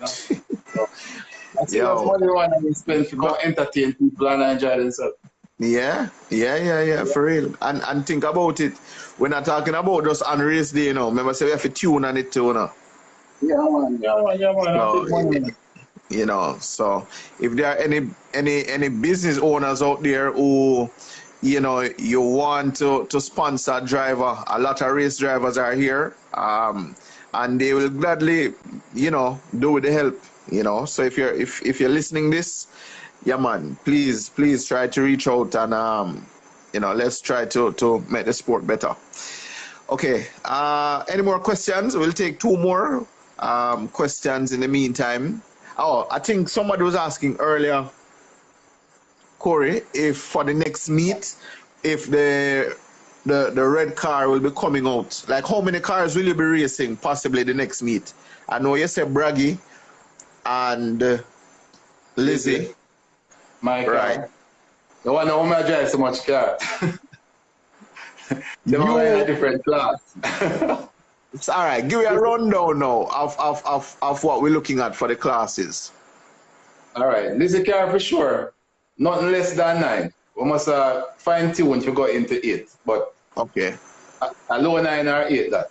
A: You know? So, that's money one I spend to go entertain people and enjoy themselves.
B: Yeah, for real. And think about it. We're not talking about just on race day, you know. Remember, say we have to tune on it too, you know.
A: Yeah, man.
B: So, you know, so if there are any business owners out there who, you know, you want to sponsor a driver, a lot of race drivers are here, and they will gladly, you know, do with the help, you know. So if you're listening this, yeah, man, please try to reach out and you know, let's try to make the sport better. Okay, any more questions? We'll take 2 more questions in the meantime. Oh, I think somebody was asking earlier, Corey, if for the next meet, if the red car will be coming out. Like, how many cars will you be racing possibly the next meet? I know you said Braggy and Lizzie.
A: My car. Right. The one who I drive so much car. They are in a different class.
B: It's all right. Give me a rundown now of what we're looking at for the classes.
A: All right. Lizzie car for sure. Nothing less than 9. We must fine tune to go into 8. But
B: okay.
A: A low 9 or 8 that.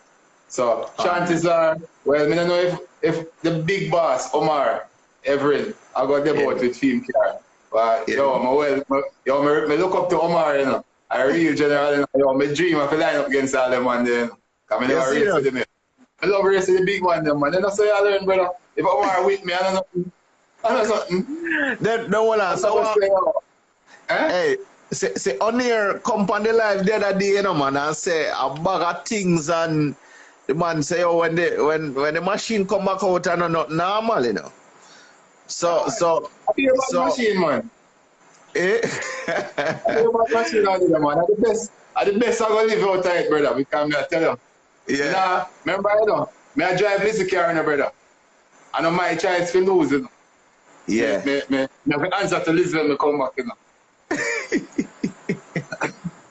A: So chances are, well, I don't know if the big boss, Omar, Everin, I got the boat with film car. But me look up to Omar, you know. I real general, you know, my dream of line up against all them one day. I mean, never race with them. I love racing the big one, them man. Then I say I learn, brother. If Omar with me, I don't know.
B: Then no one so hey, say on here come on the live the other day, you know, man, and say a bag of things, and the man say, oh, when the machine come back out and not normal, you know. So
A: I feel about machine, man.
B: Eh?
A: I feel about machine out there, man. At the best I go live out tight, brother, because I tell you.
B: Yeah.
A: Now, remember, you know, I drive Lizzie car, brother. I know my chance for lose, you know.
B: Yeah.
A: Me answer to Lizzie when I come back, you know.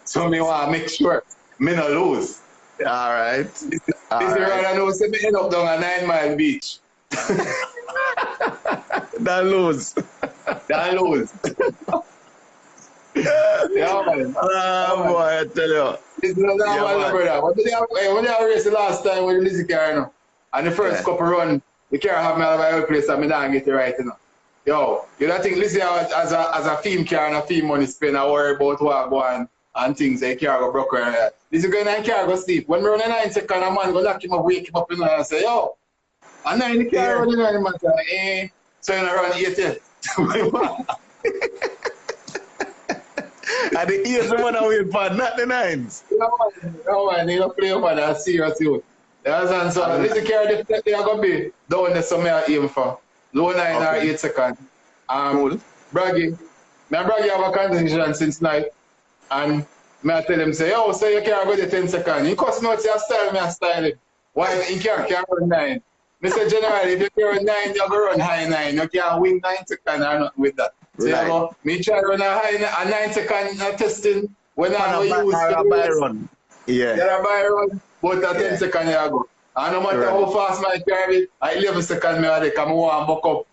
A: So me want to make sure me not lose.
B: All right.
A: This is right. I know, say me end up down a 9 Mile beach.
B: That lose.
A: Yeah, man.
B: Boy, I tell you.
A: This is not normal, brother. When they have raced the last time with the Lizzie car, you know, and the first couple run, the car have me all over every place and me don't get it right, you know. Yo, you don't think Lizzie as a theme car and a theme money spend, I worry about what go on and things, the car go broke and that. Lizzie go in and car go sleep. When we run a 9 second, a man go lock him up, wake him up, you know, and say, yo, and then the car running on him and say, so you run 8 yet.
B: And the 8 the one wait for, not the 9s.
A: No man, you don't play for that serious youth. And so Lizzie car definitely are going to be down there somewhere I aim for. Low 9 or 8 seconds.
B: Cool.
A: Braggy have a conversation since night. And I tell him, say, yo, so you can't go to 10 seconds. You cost me out your style, me a style it. Why you can't run 9? I say, generally, if you can run 9, you go run high 9. You can't win 9 seconds or nothing with that. So right. You know, me try to run a 9 second testing when I go use the
B: run. Yeah.
A: Yeah, by run, but a 10 seconds you go. And no matter how fast my car is, I 11 seconds me I come over and buck up.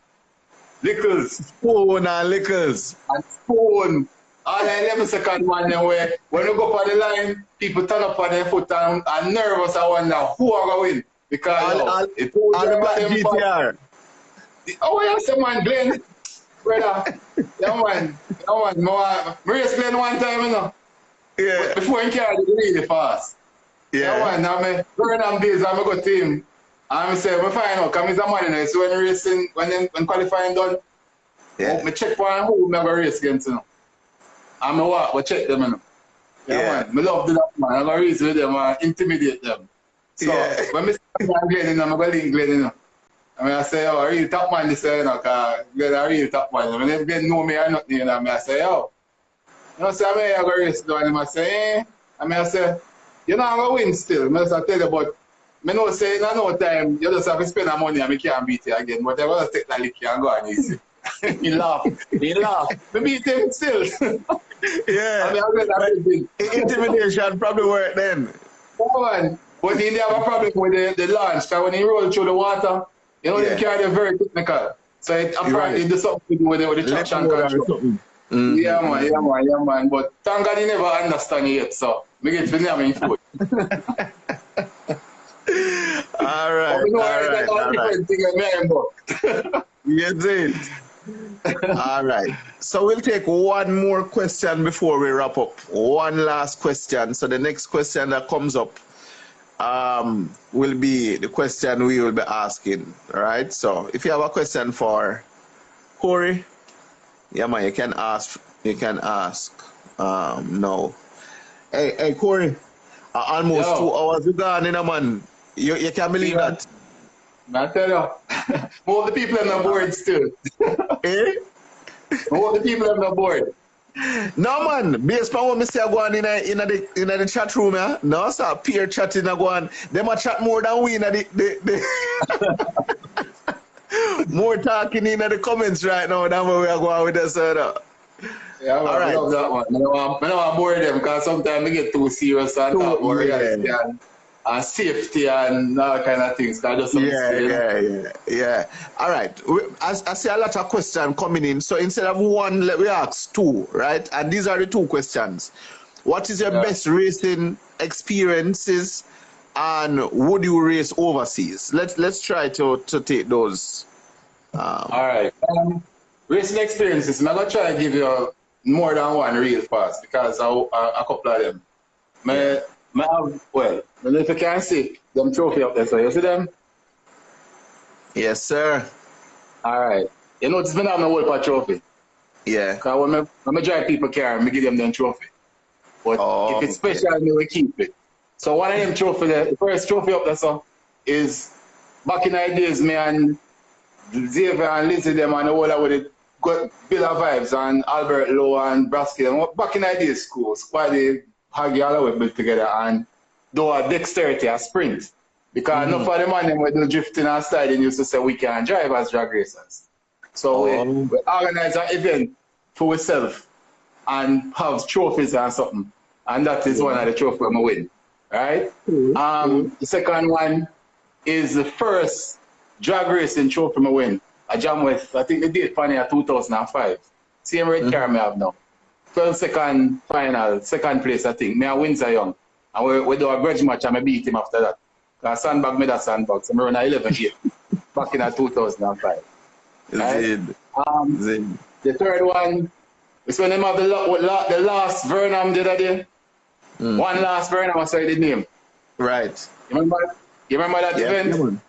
A: Lickles.
B: Spoon and lickles.
A: And spoon. All 11 seconds one way. When you go up on the line, people turn up on their foot and nervous. I wonder who are going to win. Because
B: all the black GTR.
A: Oh, yes, man, Glenn. Brother, Yeah, man. Yeah, man. I race Glenn one time, you know.
B: Yeah.
A: Before he carried it really fast. Yeah,
B: Yeah.
A: man. Now, during them days, I go to him. And I say, I find out, because he's a man, you know. So when racing, when qualifying done,
B: Yeah.
A: I check for who I go race against, you know. And I walk, I check them, you know. Yeah, man. I love the man. I go race with them and intimidate them. So when I see Glenn, you know, I go link Glenn, you know. I mean, I say, oh, I really top man this, you know, because Glenn, I really top man. When they know me or nothing, you know, I say, oh. You know, say, I mean, I go race down, and I say, eh. I say, you know, I'm going to win still. I tell you, but I know, say, in no time, you just have to spend the money and I can't beat you again. But I'm going to take that lick and go on easy. He laugh. He laugh. I beat him still.
B: Yeah. Intimidation probably work then.
A: Oh, man. But he have a problem with the launch, because when he roll through the water, you know, they carry very technical. So it apparently does something to do with the traction control. Yeah, man. But thank God he never understand it yet, so we get to name him food.
B: All right. You did. All right. So we'll take one more question before we wrap up. One last question. So the next question that comes up will be the question we will be asking. All right. So if you have a question for Corey, yeah, man, you can ask. You can ask. No. Hey, Corey. Almost 2 hours gone, man. You can't believe that.
A: I tell you, more of the people on the board still.
B: Eh?
A: More of the people on the board.
B: No, man. Based on what I say, I go on in the chat room, yeah? No, sir. Peer chatting, I go on. Them a chat more than we in the more talking in the comments right now than where we are going with this.
A: Yeah, all right. I love that one. I don't want to bore them because sometimes we get too serious and talk about reality and safety and all kind of things.
B: Yeah. All right. I see a lot of questions coming in. So instead of one, we ask two, right? And these are the two questions. What is your best racing experiences, and would you race overseas? Let's try to take those.
A: All right. Racing experiences. I'm going to try to give you more than one real fast because a couple of them. I have, well, I don't know if you can see them trophy up there. So you see them?
B: Yes, sir.
A: All right. You notice me have no World Cup trophy.
B: Yeah.
A: Because when I drive people car, I give them trophy. But if it's special, I will keep it. So one of them trophy there, the first trophy up there so, is back in the days, me and Xavier and Lizzie them and all that with it got Villa Vibes and Albert Lowe and Brasky. And back in the days school, squad Haggy all the way built together and do a dexterity, a sprint. Because enough of the man them with the drifting and sliding used to say we can drive as drag racers. So we organize an event for ourselves and have trophies and something. And that is one of the trophies we win. Right? The second one is the first drag racing trophy I win. I jam with, I think the date for 2005. Same red car I have now. 12-second final, second place, I think. Me and Windsor Young. And we do a grudge match and I beat him after that. Because sandbag made a sandbag. So I run 11-8 back in 2005. Right? The third one is when they have the last Vernam the other day. One last Vernam, I saw the name.
B: Right.
A: You remember that event?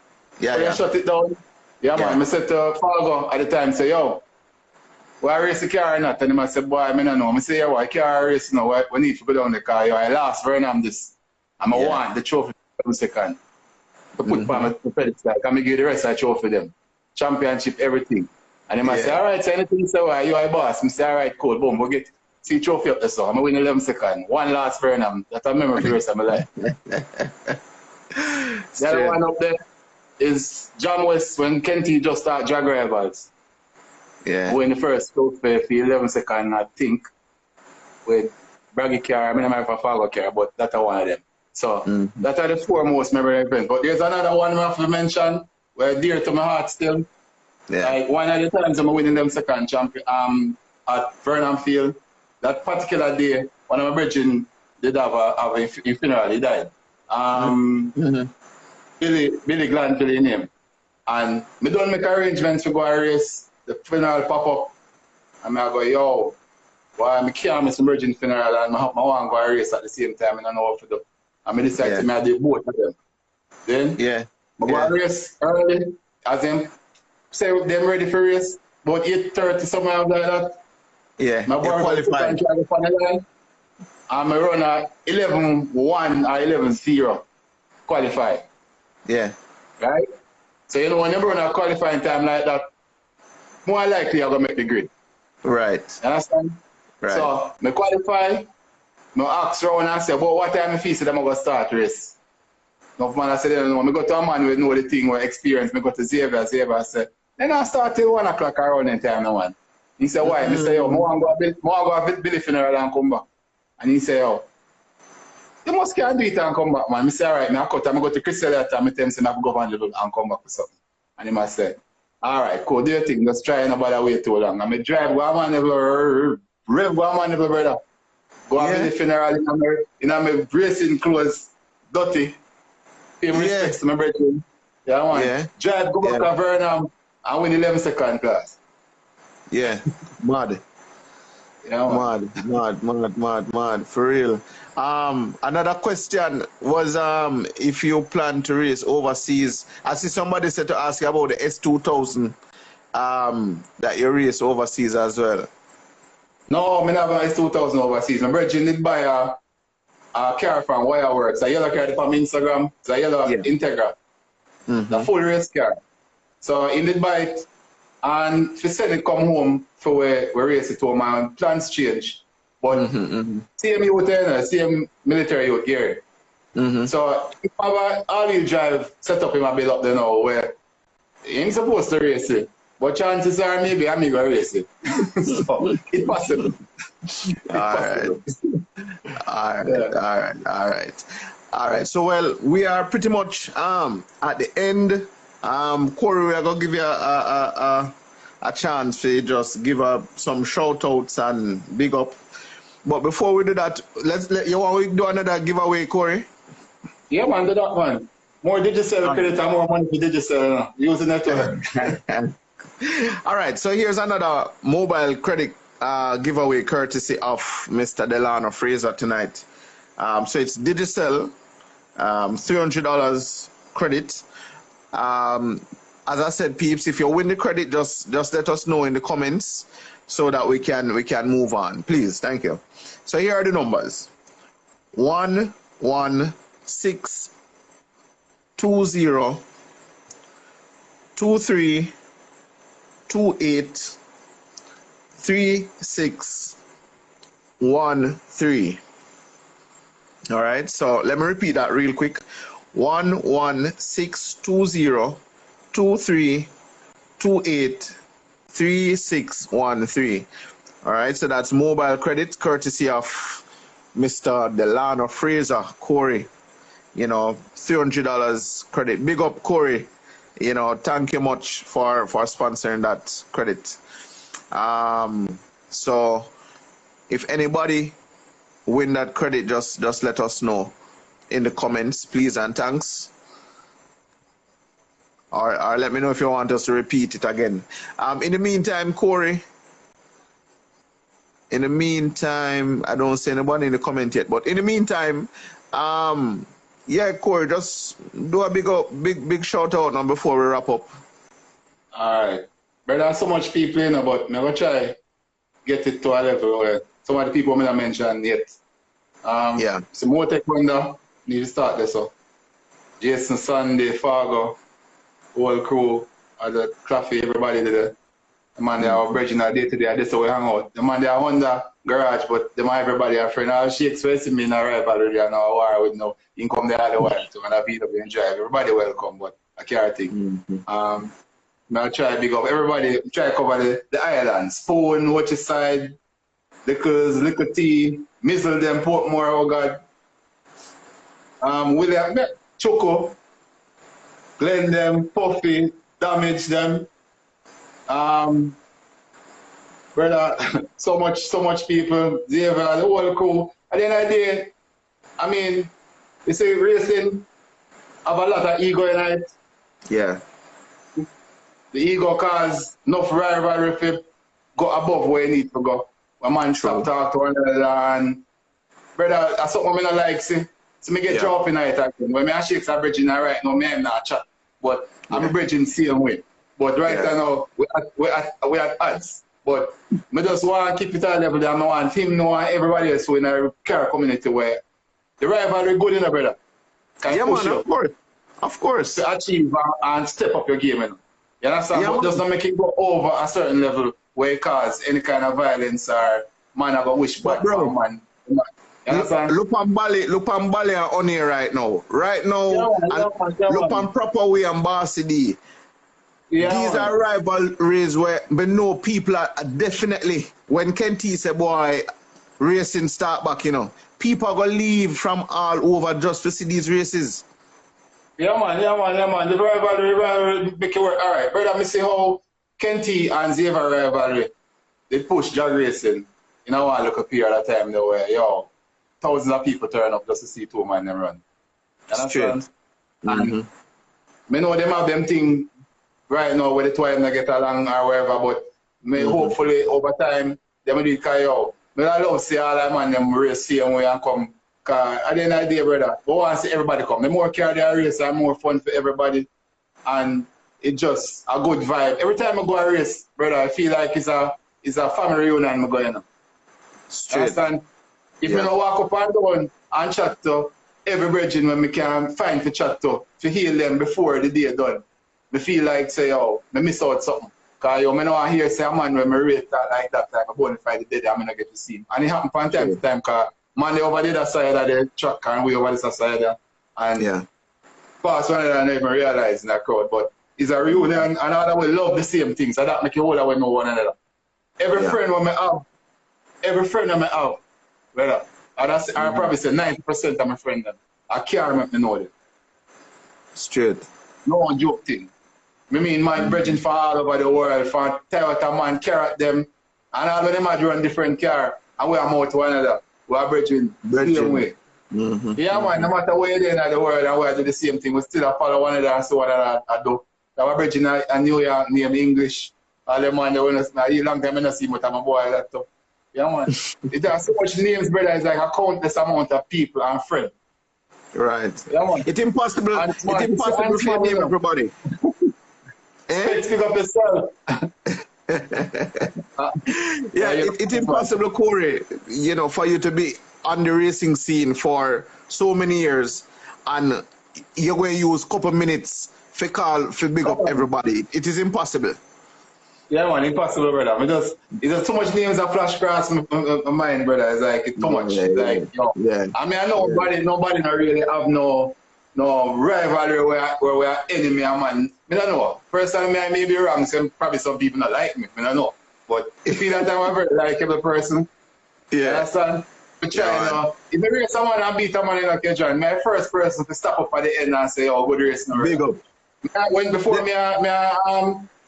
B: Yeah.
A: Shut it down. Yeah, man. I said to Fargo at the time, say, yo, we are race the car or not? And he said, boy, I don't know. I say, yeah, why car race now? We need to go down the car. I last Vernam this. I want the trophy for 7 seconds. To put on my pedestal. Can I give the rest of the trophy them? Championship, everything. And he say, all right, so anything you say, well, you are a boss. I say, all right, cool, boom, we'll get see trophy up there. So I'm going to win 11 seconds. One last Vernam. That's a memory for the rest of my life. The other one up there is John West when Kenty just started drag rivals.
B: Yeah.
A: Win the first trophy for 11 seconds, I think, with Braggy car. I mean, I might have a Fargo car, but that's one of them. So that are the 4 most memorable events. But there's another one I have to mention, where dear to my heart still.
B: Yeah.
A: Like one of the times I'm winning them second champion at Vernon Field. That particular day, one of my brethren did have a funeral. He died. Billy Glanville name. And me don't make arrangements to go and race. The funeral pop up. And I go, yo, why I can't miss emerging funeral and I want to go race at the same time and I know what to do. And I decide to do both of them. Then I go race early, as them say them ready for race, about 8:30 somewhere like that.
B: Yeah,
A: my boy qualified. And I run a 11-1 or 11-0 qualified.
B: Yeah.
A: Right? So you know when you run a qualifying time like that, more likely you're gonna make the grid.
B: Right.
A: You understand?
B: Right.
A: So I qualify, I ask around and say, but what time I feel say I'm gonna start race? Enough man I said, no, I go to a man who know the thing with experience, I go to Xavier I say, then I start till 1 o'clock around that time now one. He said, why? I say, yo, I want to go to Billy funeral and come back. And he said, yo, you must can't do it and come back, man. I say, all right, I go to Crystal and I tell him I have to go and come back or something. And he must say, all right, cool, do your thing, just try and nobody wait too long. And I drive, go on, brother. Go and Billy funeral in my racing clothes, dirty. Pay respects to my brother. Yeah, man. Drive, go back to Vernon and win 11-second class.
B: Yeah, mad.
A: Yeah,
B: Mad, for real. Another question was if you plan to race overseas. I see somebody said to ask you about the S2000 that you race overseas as well.
A: No, I never S2000 overseas. My brother did buy a car from Wireworks, a yellow car from Instagram, it's a yellow Integra, the full race car. So he did buy it. And she said it come home for we race it home and plans change. But same youth, same military youth gear. So if I have all-wheel drive set up in my build up there now where he ain't supposed to race it. But chances are maybe I'm going to race it. So it's possible.
B: All right. So well, we are pretty much at the end. Corey, we are gonna give you a chance to just give some shout outs and big up. But before we do that, you want to do another giveaway, Corey?
A: Yeah, man, do that, man. More digital credit and more money for digital. Use the network.
B: All right, so here's another mobile credit giveaway courtesy of Mr. Delano Fraser tonight. So it's digital, $300 credit. As I said, peeps, if you win the credit, just let us know in the comments so that we can move on. Please, thank you. So here are the numbers: 11620 2328 3613. All right, so let me repeat that real quick. 11620 2328 3613. All right, so that's mobile credit courtesy of Mr. Delano Fraser. Corey, you know, $300 credit. Big up, Corey. You know, thank you much for sponsoring that credit. So if anybody win that credit, just let us know in the comments, please and thanks. Or let me know if you want us to repeat it again. In the meantime, Corey, I don't see anybody in the comment yet, but in the meantime, yeah, Corey, just do a big shout out now before we wrap up.
A: All right. But there's so much people in, but I'm going to try get it to a level where some of the people I'm not mentioned yet. So more taekwondo, need to start this up. Jason, Sunday, Fargo, whole crew, the coffee, everybody did it. The man they are original day to day, that's how we hang out. The man they are Honda garage, but the man everybody are friend. All she expressed me in a rival already and now war with no income the other while to and I beat up and drive. Everybody welcome, but I can't think. Now try big up everybody, try to cover the islands. Spoon, Watchside, Lickers, Liquor Tea, Missile them, Portmore, oh God. William, Choco, Glen them, Puffy, Damage them. Brother, so much people, Xavier, the whole crew. At the end of the day, I mean, you see racing have a lot of ego in it.
B: Yeah.
A: The ego cause enough rivalry for go above where you need to go. A man stop talk to one another and brother, that's something I don't like, see. So me get dropped in it again. When I shake a bridging right now, me I'm not chat. But I'm a bridging same way. But right now, we at odds. But I just want to keep it at level that I want him know and everybody else who in a car community where the rivalry good in a brother. Can
B: Yeah,
A: push
B: man,
A: you
B: of course. Of course.
A: to achieve and step up your game. You know? You understand?
B: Yeah,
A: But just not make it go over a certain level where it cause any kind of violence or man have a wish back from man. You understand?
B: Look on Bali and Oni right now. Right now, look on Proper Way and Bossy D. These are rivalries where but no people are definitely when Kenty say boy racing start back, you know. People are gonna leave from all over just to see these races.
A: Yeah man. The rivalry make it work. Alright, brother, me see how Kenty and Xavier rivalry they push drag racing. You know I look up here at the time though where yo thousands of people turn up just to see two man them run. You understand? And me know them have them thing right now where the two of them get along or whatever, but me hopefully over time them do it carry out. Me I love see all that man them race same way and come. Cause at the end of the day, brother, I want to see everybody come. The more carry the race and more fun for everybody. And it just a good vibe. Every time I go a race, brother, I feel like it's a family reunion I go, you know. Understand? If you don't walk up and down and chat to every brethren when we can find to chat to heal them before the day done. I feel like say, oh, I miss out something. Because you know I hear say a man when I rate that like that time, I bonify the dead, I'm going to get to see him. And it happens from time to time because man they over the other side of the truck and we over this side there. And pass one another and even realize in that crowd. But it's a reunion and other we love the same things. So that make you all away know one another. Every friend when I have, brother, I probably say 90% of my friends, I can't make me know them.
B: Straight.
A: No joke thing. I mean, my brethren from all over the world, from Toyota man, carrot them, and all of them are run different car, and we are more to one another. We are brethren the same way. Yeah, man, no matter where you're in the world and we do the same thing, we still follow one another and so on and do. Our brethren are New York, name English, all them man, they want to long time I don't see much of my boy like that. Yeah, man. It has so much names, brother, it's like a countless amount of people and friends.
B: Right.
A: Yeah, man.
B: It's impossible to name everybody.
A: Speak up yourself.
B: It's impossible, Corey, you know, for you to be on the racing scene for so many years and you're going to use a couple minutes for big up everybody. It is impossible.
A: Yeah, man, impossible, brother. It's just too much names that flash across my mind, brother. It's like, it's too much. I mean, I know nobody not really have no rivalry where we are enemy, man. I don't know. Personally, I may be wrong, so probably some people not like me. I don't know. But if you feel that I'm a very likable person, you understand? But try now. If I race someone and beat a man in a cage, my first person to stop up at the end and say, oh, good race. No
B: big up.
A: When before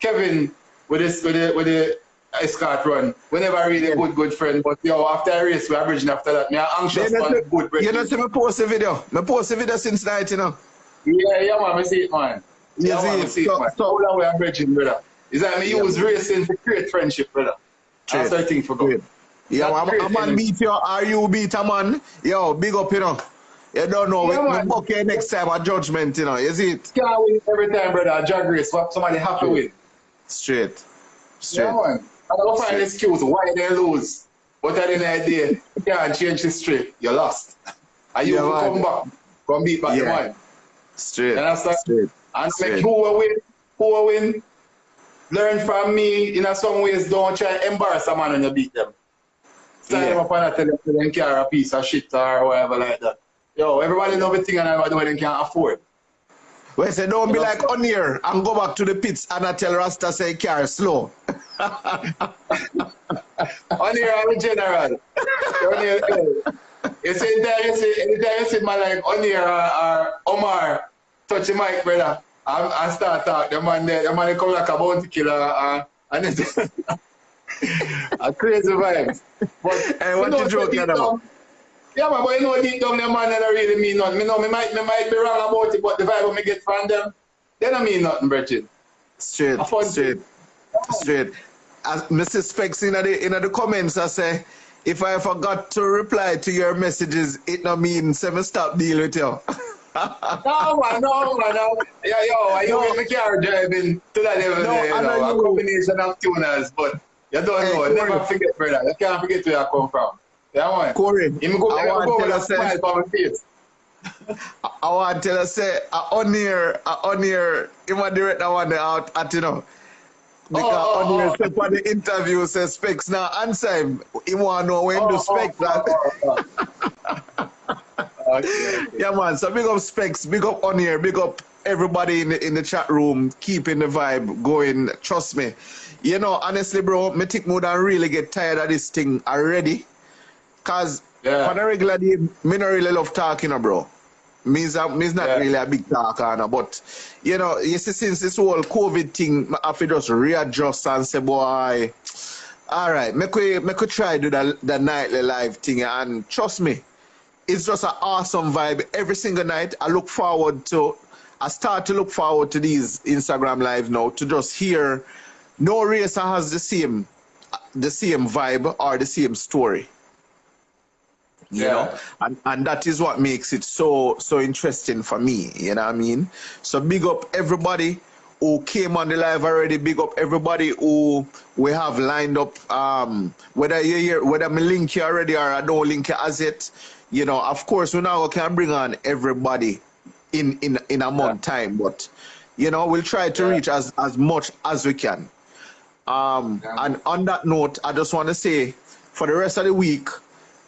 A: Kevin with the escort run, whenever I really good friend, but yo, after I race, we averaging after that. Me anxious for good break.
B: You know, see me post a video. I post a video since night, you know.
A: Yeah, man, I see it, man. I see it, man. So all we are bridging, brother. It's like me use racing to create friendship, brother. That's the thing for good.
B: Yeah, a man beat you or you beat a man, yo, big up, you know. You don't know, we book you next time a judgment, you know, is it?
A: Can't win every time, brother, a drag race, but somebody have to win.
B: Straight.
A: Yeah, man. I don't find excuse why they lose. But at the end of the day, you can't change history. You lost. And you will come back, come beat back the man.
B: Straight.
A: You understand? And make who will win. Learn from me in some ways. Don't try to embarrass a man when you beat them. Stand them up and tell them carry a piece of shit or whatever like that. Yo, everybody know everything and everybody they can afford.
B: Well, say don't be like on here and go back to the pits and I tell Rasta say carry slow.
A: On here I'm a general. You say anytime you see man like on here or Omar touch the mic, brother, and start talk. The man come like a bounty killer and it's a crazy vibes. But
B: hey, what you joking about?
A: Yeah, man, but you know deep down the man that really mean nothing. Me might be wrong about it, but the vibe I get from them, they don't mean nothing, Bridget.
B: Straight. Mr. Specs in the comments, I say, if I forgot to reply to your messages, it no mean say me stop deal with you.
A: No, man. Yeah, yo, you with me car driving to that level there, you know, a combination of tuners, but you don't know. Never forget, brother. You can't forget where you come from. Yeah, man.
B: Corey,
A: I want to tell you, smile on my face.
B: I want to tell you, say, on here, him a direct that one out at, you know, because on here, say, for the interview, say, Specs now answer him. He want to know when to Specs that. Okay. Yeah, man. So big up Specs, big up on here, big up everybody in the chat room, keeping the vibe going. Trust me. You know, honestly, bro, me think more than really get tired of this thing already. Cause for the regular day, me not really love talking, bro. Me's not really a big talker, but you know, you see, since this whole COVID thing, I have to just readjust and say, boy, all right, make we try do the nightly live thing, and trust me, it's just an awesome vibe every single night. I start to look forward to these Instagram live now to just hear no racer has the same vibe or the same story. You know, and that is what makes it so interesting for me, you know what I mean? So big up everybody who came on the live already, big up everybody who we have lined up, whether you're here, whether me link you already or I don't link you as yet, you know, of course we now can bring on everybody in a month time, but you know, we'll try to reach as much as we can. And on that note, I just want to say for the rest of the week,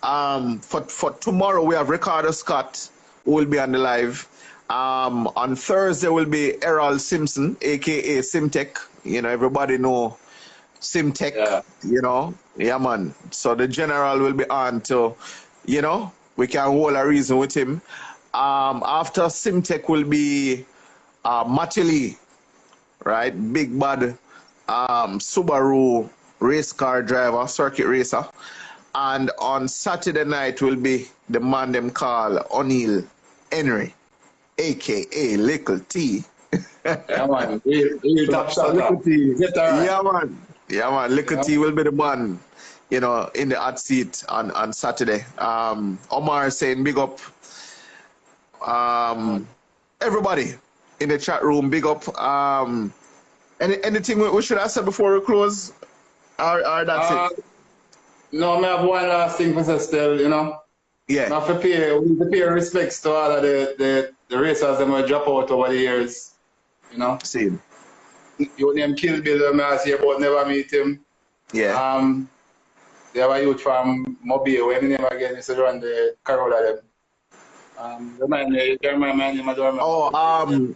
B: for tomorrow we have Ricardo Scott who will be on the live. On Thursday will be Errol Simpson, aka Simtech. You know, everybody know Simtech, you know. Yeah, man. So the general will be on to, you know, we can hold a reason with him. After Simtech will be Matty Lee, right? Big bad Subaru race car driver, circuit racer. And on Saturday night will be the man them call O'Neil Henry, aka Little T.
A: Yeah, man. Little T.
B: Yeah, man. Yeah, man. Little T will be the man, you know, in the hot seat on Saturday. Omar saying big up. Everybody in the chat room, big up. Anything we should have said before we close? Or that's it?
A: No, I have one last thing for say still, you know.
B: Yeah.
A: We need to pay respects to all of the racers that will drop out over the years, you know.
B: Same.
A: You name Kill Bill, I see about never meet him.
B: Yeah.
A: They have a youth from Mobile, when he name again, he said run the Corolla them. Remind me, you can remind my name, I don't remember.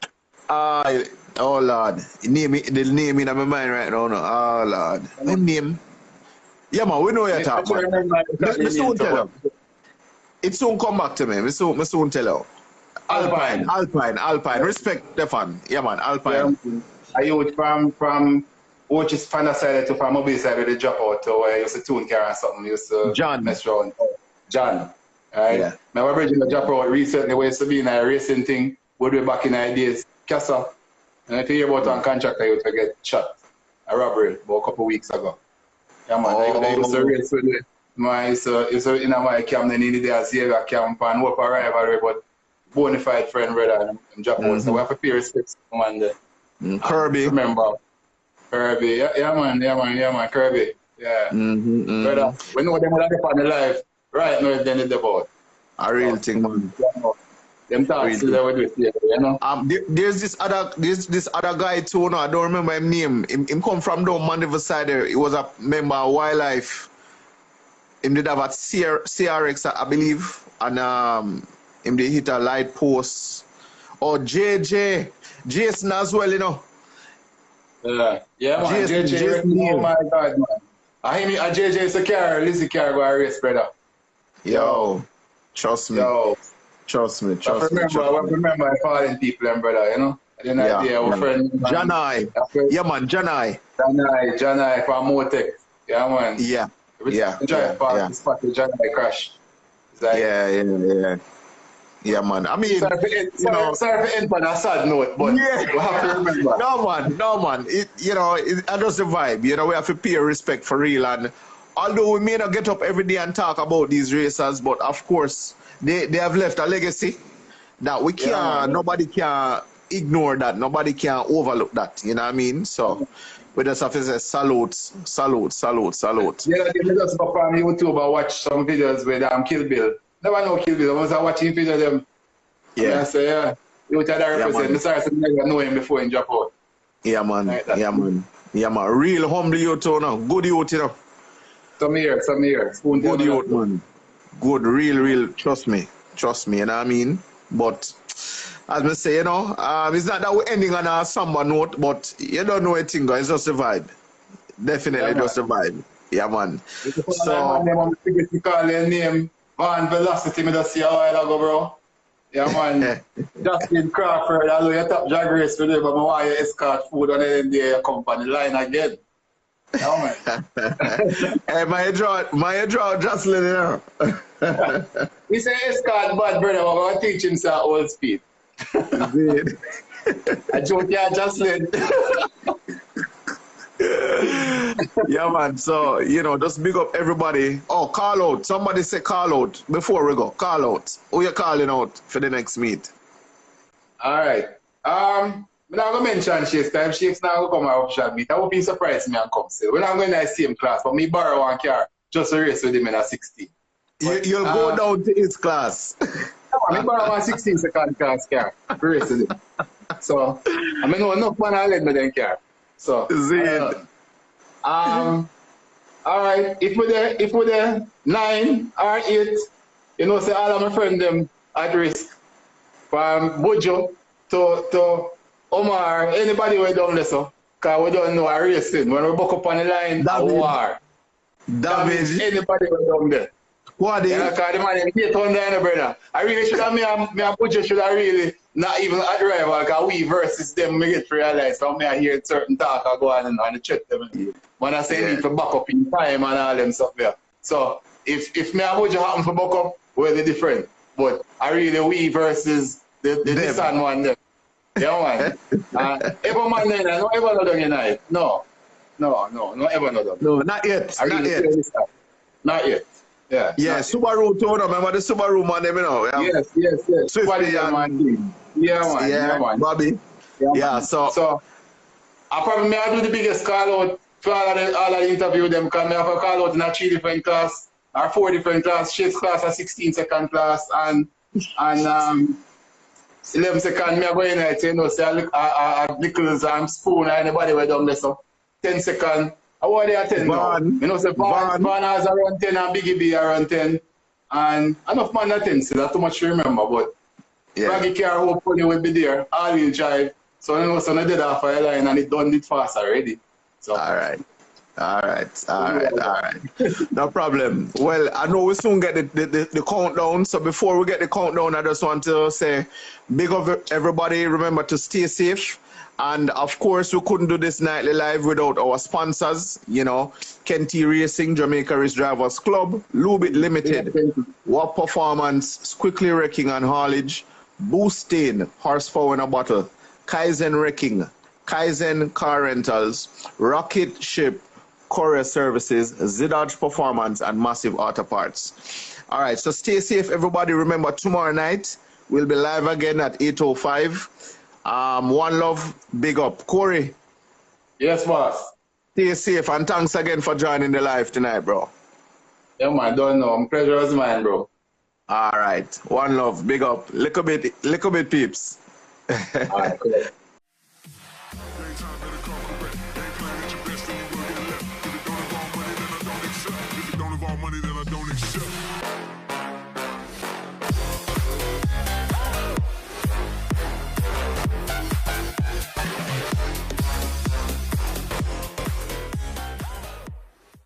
B: Oh Lord. The name in my mind right now, no. Oh Lord. My name. Yeah, man, we know you're talking about. Me soon tell you. It soon come back to me. Me soon tell you. Alpine. Respect Stefan. Yeah, man, Alpine.
A: A youth from which is fan side to from Mobile side where they drop out to where you used to tune car and something. Used to mess around. John. Right? Yeah. Now we're bridging the drop out recently where used to be in a racing thing. Would be back in the days. Casa. And if you hear about one contractor, you would get shot. A robbery about a couple of weeks ago. Yeah, man, they used to race with me. Man, used to in my camp, they needed their Xavier camp and hope a rivalry, but bona fide friend, brother, and drop out. So we have to pay respect to man there.
B: Kirby.
A: Remember. Kirby. Yeah, man, Kirby. Yeah. Brother, we know them will have on the live right now, then it's about.
B: A real thing, man.
A: Them talks they would do it, you know.
B: There's this other guy too, no, I don't remember his name. Him come from down Mandeville side there. He was a member of Wildlife. Him did have a CRX, I believe, and him did hit a light post. Or Jason as well, you know.
A: Yeah, man. Jason, oh my God, man. I mean, JJ is a car, Lizzie car go race, brother.
B: Yo, trust me. Trust me.
A: I remember I following people, brother, you know? I didn't idea our friend.
B: Janai. Yeah, man, Janai
A: from Motec. Yeah, man.
B: Yeah.
A: Drive past the spot, Janai crash. Like,
B: yeah. Yeah, man. I mean,
A: sorry for end on a sad note, but
B: yeah.
A: we have to remember.
B: No, man. I just the vibe. We have to pay respect for real. And although we may not get up every day and talk about these racers, but of course, they have left a legacy that we can't, nobody can ignore that. Nobody can overlook that. You know what I mean? So we just have to say salute.
A: Yeah, I just go from YouTube and watch some videos with Kill Bill. Never know Kill Bill. I was watching videos of them.
B: Yeah.
A: I say, yeah, you would represent. I'm sorry, I never know him before in Japan.
B: Yeah, man.
A: Like
B: yeah, man. Yeah, man. Real humble youth, good youth,
A: Some here.
B: Good youth, man. Good, real. Trust me. You know what I mean? But as I say, it's not that we're ending on a somber note, but you don't know anything, guys. It's just a vibe. Definitely just a vibe. Yeah, man.
A: So, I'm to call their name Van Velocity, I just see a while ago, bro. Yeah, man. Justin Crawford, although you top drag race with him, but I want you escort food on the end there, you come on the line again. Yeah, man.
B: Hey, my draw, Jocelyn,
A: He say escort bad, brother, I'm going to teach him some old speed. I joke, yeah, Jocelyn.
B: Yeah, man. So, just big up everybody. Oh, call out. Somebody say call out before we go. Call out. Who you calling out for the next meet?
A: All right. I'm not going to mention Shakes time. Shakes now will come our option meet. I would be surprised me and come say. We're not going to the same class, but me borrow one car just to race with him in a 16.
B: You'll go down to his class.
A: I borrow one 16-second class car to race with him. So, I mean, no enough man I let me then car. So, all right, if we're there 9 or 8, say all of my friends them at risk. From Bojo to Omar, anybody we don't listen, because we don't know our racing. When we buck up on the line, a war.
B: David.
A: Anybody we don't there.
B: What
A: is? Because the man is 800, brother. I really should have, me and Bojo should have really not even at the rival, because we versus them, we get to realize how me I hear certain talk I go on and the chat them. When I say need to back up in time and all them stuff there. So if me and Bojo happen to back up, we're the different. But I really we versus the Nissan one there. Yeah, man. Ever man there, no ever know them unite. No, ever know them.
B: No, not yet.
A: Not yet. Yeah.
B: Yeah, Subaru too, remember the Subaru man,
A: Yes.
B: Swiftly
A: man. Yeah, man.
B: Bobby. Yeah,
A: so I probably may I do the biggest call out for all of the interview them, because I have a call out in a 3 different class or 4 different class, Shakes class, a 16-second class, and 11-second, me I go in there, say Nichols, Spoon, or anybody where done this up. 10-second, I want they 10 now. Say Van has around 10 and Biggie B around 10. And enough man at 10, so that's too much to remember, but Raggy car hopefully will be there, all-wheel drive. So so I did off a line and it done it fast already. So
B: all right. No problem. Well, I know we soon get the countdown. So before we get the countdown, I just want to say big up everybody. Remember to stay safe. And of course, we couldn't do this nightly live without our sponsors, Kenty Racing, Jamaica Race Drivers Club, Lubit Limited, What Performance, Quickly Wrecking and Haulage, Boosting, Horsepower in a Bottle, Kaizen Wrecking, Kaizen Car Rentals, Rocket Ship, Courier Services, Zidage Performance, and Massive Auto Parts. All right, so stay safe, everybody. Remember, tomorrow night, we'll be live again at 8:05. One love, big up. Corey.
A: Yes, boss.
B: Stay safe, and thanks again for joining the live tonight, bro.
A: Yeah, man, don't know. Pleasure is mine, bro.
B: All right. One love, big up. Little bit peeps.
A: All right, cool.